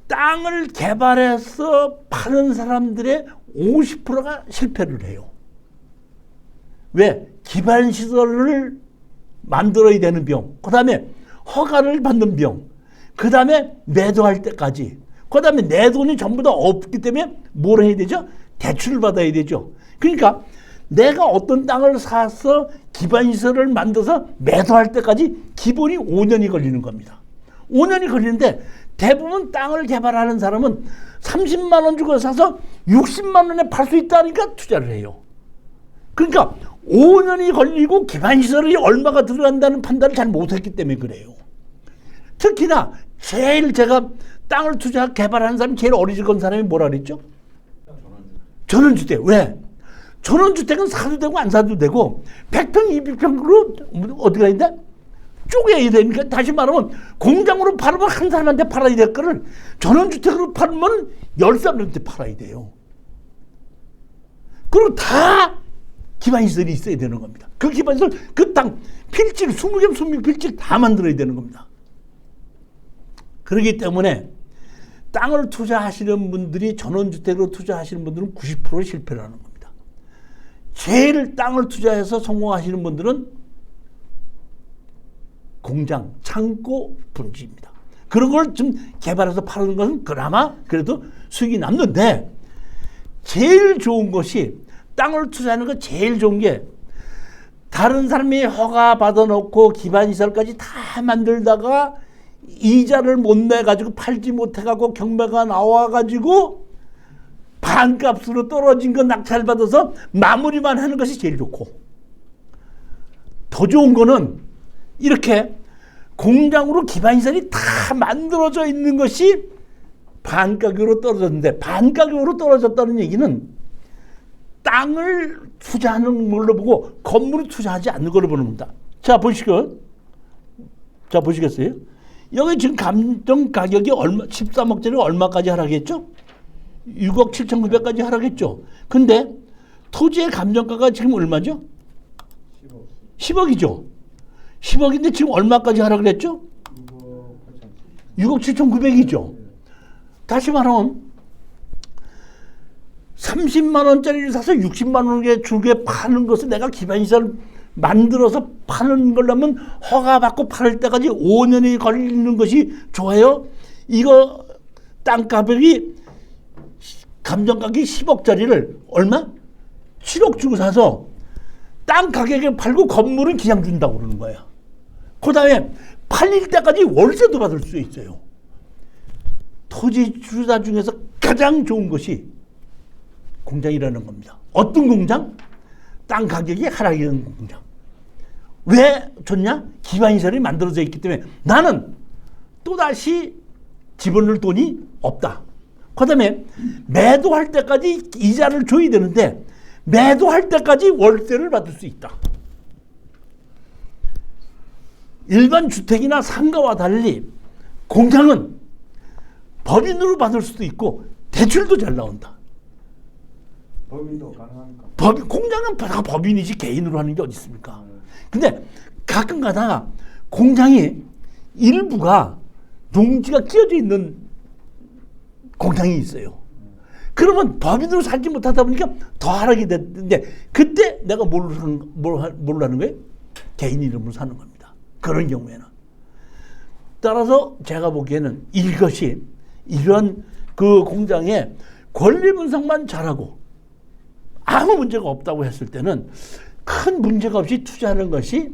[SPEAKER 1] 땅을 개발해서 파는 사람들의 50%가 실패를 해요. 왜? 기반시설을 만들어야 되는 비용, 그 다음에 허가를 받는 비용, 그 다음에 매도할 때까지, 그 다음에 내 돈이 전부 다 없기 때문에 뭘 해야 되죠? 대출을 받아야 되죠. 그러니까 내가 어떤 땅을 사서 기반시설을 만들어서 매도할 때까지 기본이 5년이 걸리는 겁니다. 5년이 걸리는데 대부분 땅을 개발하는 사람은 30만 원 주고 사서 60만 원에 팔 수 있다니까 투자를 해요. 그러니까 5년이 걸리고 기반시설이 얼마가 들어간다는 판단을 잘 못했기 때문에 그래요. 특히나 제일 제가 땅을 투자 개발하는 사람이 제일 어리석은 사람이 뭐라 그랬죠? 전원주택. 왜? 전원주택은 사도 되고 안 사도 되고 100평, 200평으로 어디가 있는데 쪼개야 되니까 다시 말하면 공장으로 팔으면 한 사람한테 팔아야 될 거를 전원주택으로 팔면 10사람한테 팔아야 돼요. 그리고 다 기반시설이 있어야 되는 겁니다. 그 기반시설, 그 땅 필지를 20개, 20개 필지를 다 만들어야 되는 겁니다. 그렇기 때문에 땅을 투자하시는 분들이 전원주택으로 투자하시는 분들은 90% 실패를 하는 겁니다. 제일 땅을 투자해서 성공하시는 분들은 공장, 창고, 분지입니다. 그런 걸 좀 개발해서 파는 것은 그나마 그래도 수익이 남는데 제일 좋은 것이 땅을 투자하는 거 제일 좋은 게 다른 사람이 허가 받아놓고 기반시설까지 다 만들다가 이자를 못 내가지고 팔지 못해가지고 경매가 나와가지고 반값으로 떨어진 거 낙찰받아서 마무리만 하는 것이 제일 좋고 더 좋은 거는 이렇게 공장으로 기반시설이 다 만들어져 있는 것이 반가격으로 떨어졌는데 반가격으로 떨어졌다는 얘기는 땅을 투자하는 걸로 보고 건물을 투자하지 않는 걸로 보는 겁니다. 자, 보시겠어요? 여기 지금 감정 가격이 얼마, 13억짜리 얼마까지 하락했죠? 6억 7,900까지 하락했죠. 근데 토지의 감정가가 지금 얼마죠? 10억이죠. 10억인데 지금 얼마까지 하락을 했죠? 6억 7,900이죠. 다시 말하면 30만 원짜리를 사서 60만 원에 주게 파는 것을 내가 기반시설 만들어서 파는 걸라면 허가받고 팔 때까지 5년이 걸리는 것이 좋아요. 이거 땅가격이 감정가격이 10억짜리를 얼마? 7억 주고 사서 땅 가격에 팔고 건물은 그냥 준다고 그러는 거야. 그 다음에 팔릴 때까지 월세도 받을 수 있어요. 토지 투자 중에서 가장 좋은 것이 공장이라는 겁니다. 어떤 공장? 땅 가격이 하락하는 공장. 왜 좋냐? 기반시설이 만들어져 있기 때문에 나는 또다시 집어넣을 돈이 없다. 그 다음에 매도할 때까지 이자를 줘야 되는데 매도할 때까지 월세를 받을 수 있다. 일반 주택이나 상가와 달리 공장은 법인으로 받을 수도 있고 대출도 잘 나온다.
[SPEAKER 2] 법인도 가능합니까?
[SPEAKER 1] 공장은 다 법인이지 개인으로 하는 게 어디 있습니까? 근데 가끔 가다가 공장이 일부가 농지가 끼어져 있는 공장이 있어요. 그러면 법인으로 살지 못하다 보니까 더 하락이 됐는데 그때 내가 뭘로 하는 거예요? 개인 이름으로 사는 겁니다. 그런 경우에는. 따라서 제가 보기에는 이것이 이런 그 공장의 권리 분석만 잘하고 아무 문제가 없다고 했을 때는 큰 문제가 없이 투자하는 것이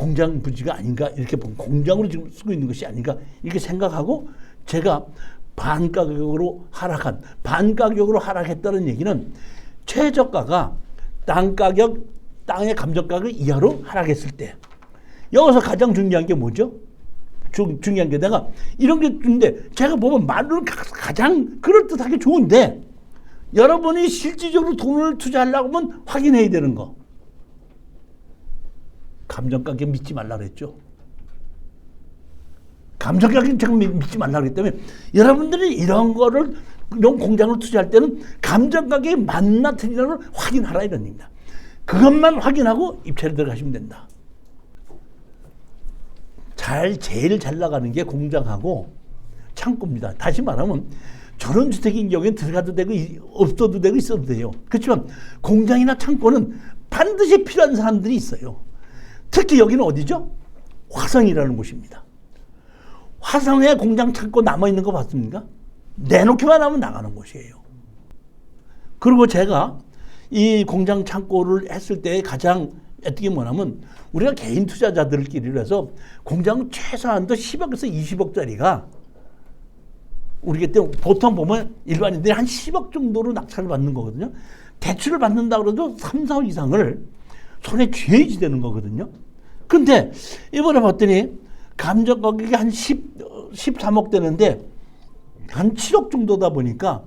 [SPEAKER 1] 공장 부지가 아닌가 이렇게 보면 공장으로 지금 쓰고 있는 것이 아닌가 이렇게 생각하고 제가 반가격으로 하락했다는 얘기는 최저가가 땅의 감정가격 이하로 하락했을 때 여기서 가장 중요한 게 뭐죠? 중요한 게 내가 이런 게 있는데 제가 보면 말로는 가장 그럴듯하게 좋은데 여러분이 실질적으로 돈을 투자하려고 하면 확인해야 되는 거. 감정가격 믿지 말라 그랬죠. 감정가격 제가 믿지 말라 그랬기 때문에 여러분들이 이런 공장을 투자할 때는 감정가격이 맞나 틀리나를 확인하라 이런 얘기입니다. 그것만 확인하고 입찰에 들어가시면 된다. 제일 잘 나가는 게 공장하고 창고입니다. 다시 말하면 전원주택인 경우에는 들어가도 되고 없어도 되고 있어도 돼요. 그렇지만 공장이나 창고는 반드시 필요한 사람들이 있어요. 특히 여기는 어디죠? 화성이라는 곳입니다. 화성에 공장 창고 남아있는 거 봤습니까? 내놓기만 하면 나가는 곳이에요. 그리고 제가 이 공장 창고를 했을 때 가장 어떻게 뭐냐면 우리가 개인 투자자들끼리 해서 공장 최소한도 10억에서 20억짜리가 우리 그때 보통 보면 일반인들이 한 10억 정도로 낙찰을 받는 거거든요. 대출을 받는다고 해도 3, 4억 이상을 손에 쥐어야지 되는 거거든요. 근데 이번에 봤더니 감정 가격이 한 13억 되는데 한 7억 정도다 보니까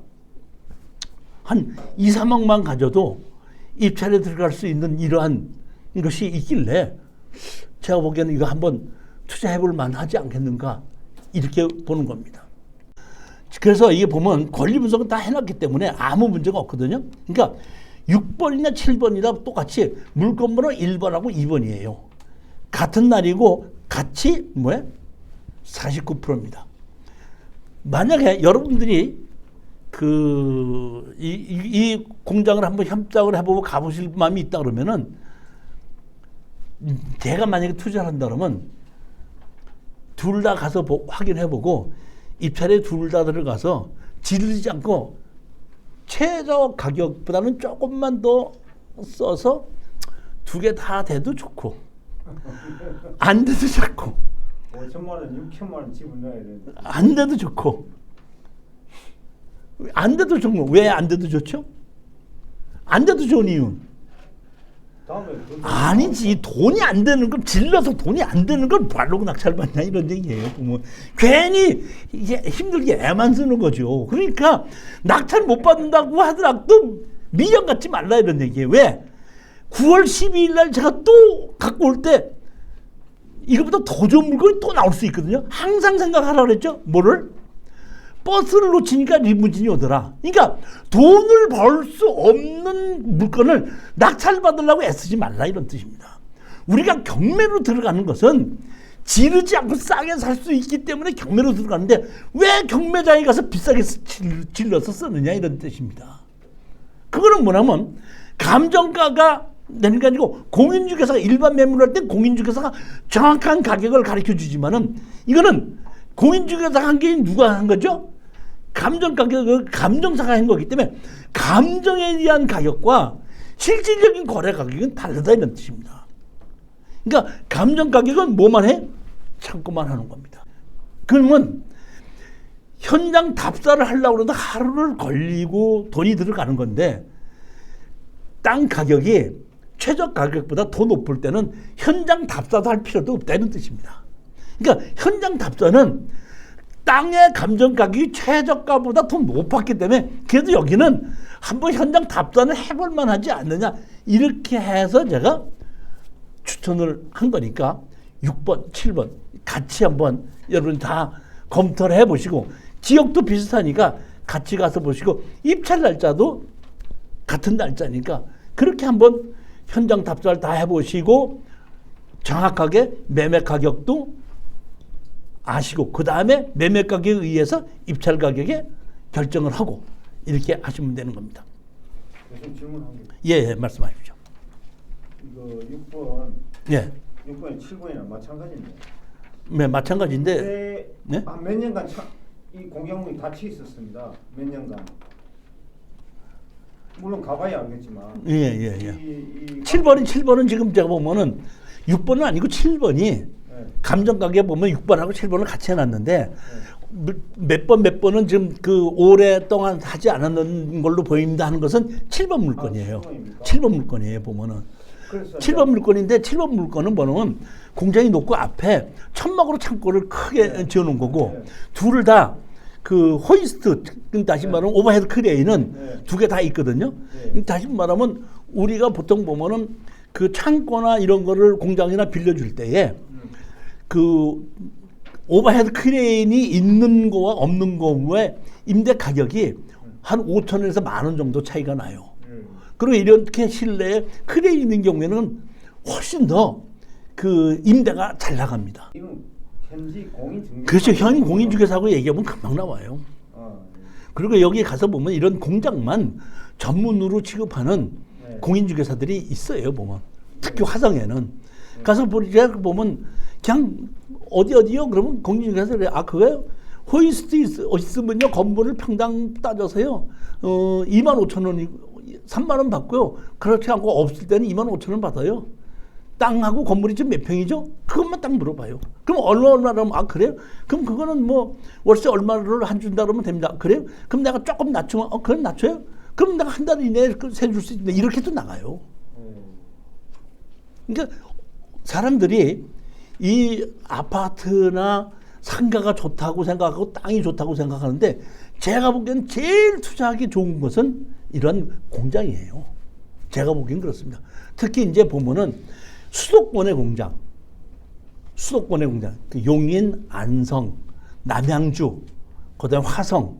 [SPEAKER 1] 한 2, 3억만 가져도 입찰에 들어갈 수 있는 이러한 것이 있길래 제가 보기에는 이거 한번 투자해볼 만하지 않겠는가 이렇게 보는 겁니다. 그래서 이게 보면 권리 분석은 다 해놨기 때문에 아무 문제가 없거든요. 그러니까 6번이나 7번이나 똑같이 물건번호 1번하고 2번이에요. 같은 날이고 같이 49%입니다. 만약에 여러분들이 이 공장을 한번 협작을 해보고 가보실 마음이 있다 그러면은 제가 만약에 투자를 한다 그러면 둘 다 가서 확인해보고 입찰에 둘 다 들어가서 지르지 않고 최저 가격보다는 조금만 더 써서 두 개 다 돼도 좋고 안 돼도 좋고
[SPEAKER 2] 5천만 원, 6천만 원 지분 넣어야 되는데
[SPEAKER 1] 안 돼도 좋고 안 돼도 좋은 거. 왜 안 돼도 좋죠? 안 돼도 좋은 이유는 아니지. 돈이 안 되는 걸 질러서 돈이 안 되는 걸 바로 낙찰 받냐 이런 얘기예요. 보면 괜히 이제 힘들게 애만 쓰는 거죠. 그러니까 낙찰 못 받는다고 하더라도 미련 갖지 말라 이런 얘기예요. 왜? 9월 12일 날 제가 또 갖고 올 때 이거보다 더 좋은 물건이 또 나올 수 있거든요. 항상 생각하라 그랬죠. 뭐를? 버스를 놓치니까 리무진이 오더라. 그러니까 돈을 벌 수 없는 물건을 낙찰 받으려고 애쓰지 말라 이런 뜻입니다. 우리가 경매로 들어가는 것은 지르지 않고 싸게 살 수 있기 때문에 경매로 들어가는데 왜 경매장에 가서 비싸게 질러서 쓰느냐 이런 뜻입니다. 그거는 뭐냐면 감정가가 내는 게 아니고 공인중개사가 일반 매물을 할 때 공인중개사가 정확한 가격을 가르쳐 주지만은 이거는 공인중개사가 한 게 누가 한 거죠? 감정가격을 감정사가 한 거기 때문에 감정에 대한 가격과 실질적인 거래 가격은 다르다 이런 뜻입니다. 그러니까 감정가격은 뭐만 해? 창고만 하는 겁니다. 그러면 현장 답사를 하려고 그러다 하루를 걸리고 돈이 들어가는 건데 땅 가격이 최저 가격보다 더 높을 때는 현장 답사도 할 필요도 없다는 뜻입니다. 그러니까 현장 답사는 땅의 감정 가격이 최저가보다 더 높았기 때문에 그래도 여기는 한번 현장 답사는 해볼 만하지 않느냐 이렇게 해서 제가 추천을 한 거니까 6번, 7번 같이 한번 여러분 다 검토를 해보시고 지역도 비슷하니까 같이 가서 보시고 입찰 날짜도 같은 날짜니까 그렇게 한번 현장 답사를 다 해보시고 정확하게 매매 가격도 아시고 그 다음에 매매 가격에 의해서 입찰 가격에 결정을 하고 이렇게 하시면 되는 겁니다.
[SPEAKER 2] 좀 질문한 게.
[SPEAKER 1] 예, 말씀하십시오.
[SPEAKER 2] 이거 6번,
[SPEAKER 1] 예,
[SPEAKER 2] 6번에 7번이랑 마찬가지인데.
[SPEAKER 1] 네, 마찬가지인데. 네?
[SPEAKER 2] 몇 년간 이 공장문이 닫혀 있었습니다. 몇 년간. 물론 가봐야 알겠지만.
[SPEAKER 1] 예. 7번은 지금 제가 보면은 6번은 아니고 7번이
[SPEAKER 2] 네.
[SPEAKER 1] 감정가격에 보면 6번하고 7번을 같이 해놨는데 몇 번은 지금 그 오랫동안 하지 않았는 걸로 보입니다 하는 것은 7번 물건이에요. 7번 물건이에요 보면은.
[SPEAKER 2] 그래서
[SPEAKER 1] 7번 물건인데 7번 물건은 뭐냐면 공장이 높고 앞에 천막으로 창고를 크게 지어놓은 거고 둘을 다 그 호이스트 다시 말하면 오버헤드 크레인은 두 개 다 있거든요. 다시 말하면 우리가 보통 보면은 그 창고나 이런 거를 공장이나 빌려줄 때에 그 오버헤드 크레인이 있는 거와 없는 거의 임대 가격이 한 5천원에서 10,000원 정도 차이가 나요. 그리고 이렇게 실내에 크레인 있는 경우에는 훨씬 더 그 임대가 잘 나갑니다.
[SPEAKER 2] 이건 현지 공인중개사.
[SPEAKER 1] 그렇죠. 현 공인중개사하고 얘기하면 금방 나와요. 그리고 여기 가서 보면 이런 공장만 전문으로 취급하는 공인중개사들이 있어요. 보면 특히 화성에는 가서 보면 그냥 어디요? 그러면 공인중개사들이 그거요? 호이스트 있으면요 건물을 평당 따져서요 25,000원 3만원 받고요. 그렇지 않고 없을 때는 25,000원 받아요. 땅하고 건물이 지금 몇 평이죠? 그것만 딱 물어봐요. 그럼 얼마라면 그래요? 그럼 그거는 뭐 월세 얼마를 한 준다 그러면 됩니다. 그래요? 그럼 내가 조금 낮추면 그럼 낮춰요? 그럼 내가 한 달 이내에 세줄 수 있는데 이렇게도 나가요. 그러니까 사람들이 이 아파트나 상가가 좋다고 생각하고 땅이 좋다고 생각하는데 제가 보기엔 제일 투자하기 좋은 것은 이런 공장이에요. 제가 보기엔 그렇습니다. 특히 이제 보면은 수도권의 공장, 그 용인, 안성, 남양주, 그다음 화성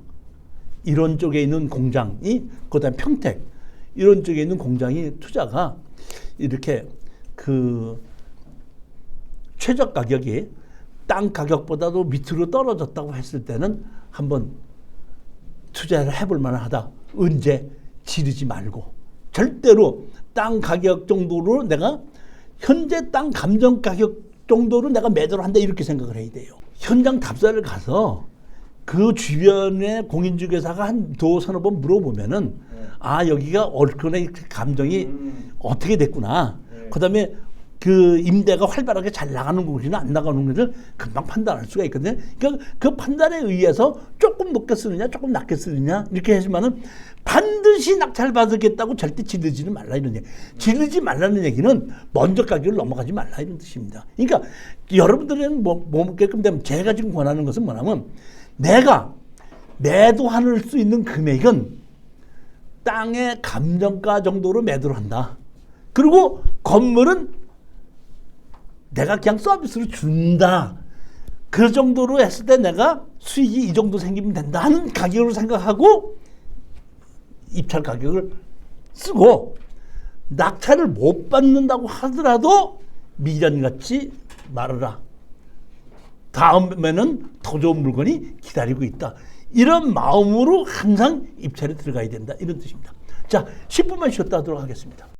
[SPEAKER 1] 이런 쪽에 있는 공장이, 그다음 평택 이런 쪽에 있는 공장이 투자가 이렇게 그 최저 가격이 땅 가격보다도 밑으로 떨어졌다고 했을 때는 한번 투자를 해볼 만하다. 언제 지르지 말고 절대로 땅 가격 정도로 내가 현재 땅 감정 가격 정도로 내가 매도를 한다 이렇게 생각을 해야 돼요. 현장 답사를 가서 그 주변에 공인중개사가 한 서너 번 물어보면은 여기가 얼큰의 감정이 어떻게 됐구나. 그다음에 그 임대가 활발하게 잘 나가는 곳이나 안 나가는 곳을 금방 판단할 수가 있거든요. 그러니까 그 판단에 의해서 조금 높게 쓰느냐 조금 낮게 쓰느냐 이렇게 하지만은 반드시 낙찰 받겠다고 절대 지르지는 말라 이런 얘기. 지르지 말라는 얘기는 먼저 가격을 넘어가지 말라 이런 뜻입니다. 그러니까 여러분들은 뭐 먹게끔 되면 제가 지금 권하는 것은 뭐냐면 내가 매도할 수 있는 금액은 땅의 감정가 정도로 매도를 한다. 그리고 건물은 내가 그냥 서비스로 준다. 그 정도로 했을 때 내가 수익이 이 정도 생기면 된다 하는 가격으로 생각하고 입찰 가격을 쓰고 낙찰을 못 받는다고 하더라도 미련같이 말하라. 다음에는 더 좋은 물건이 기다리고 있다. 이런 마음으로 항상 입찰에 들어가야 된다. 이런 뜻입니다. 자, 10분만 쉬었다 하도록 하겠습니다.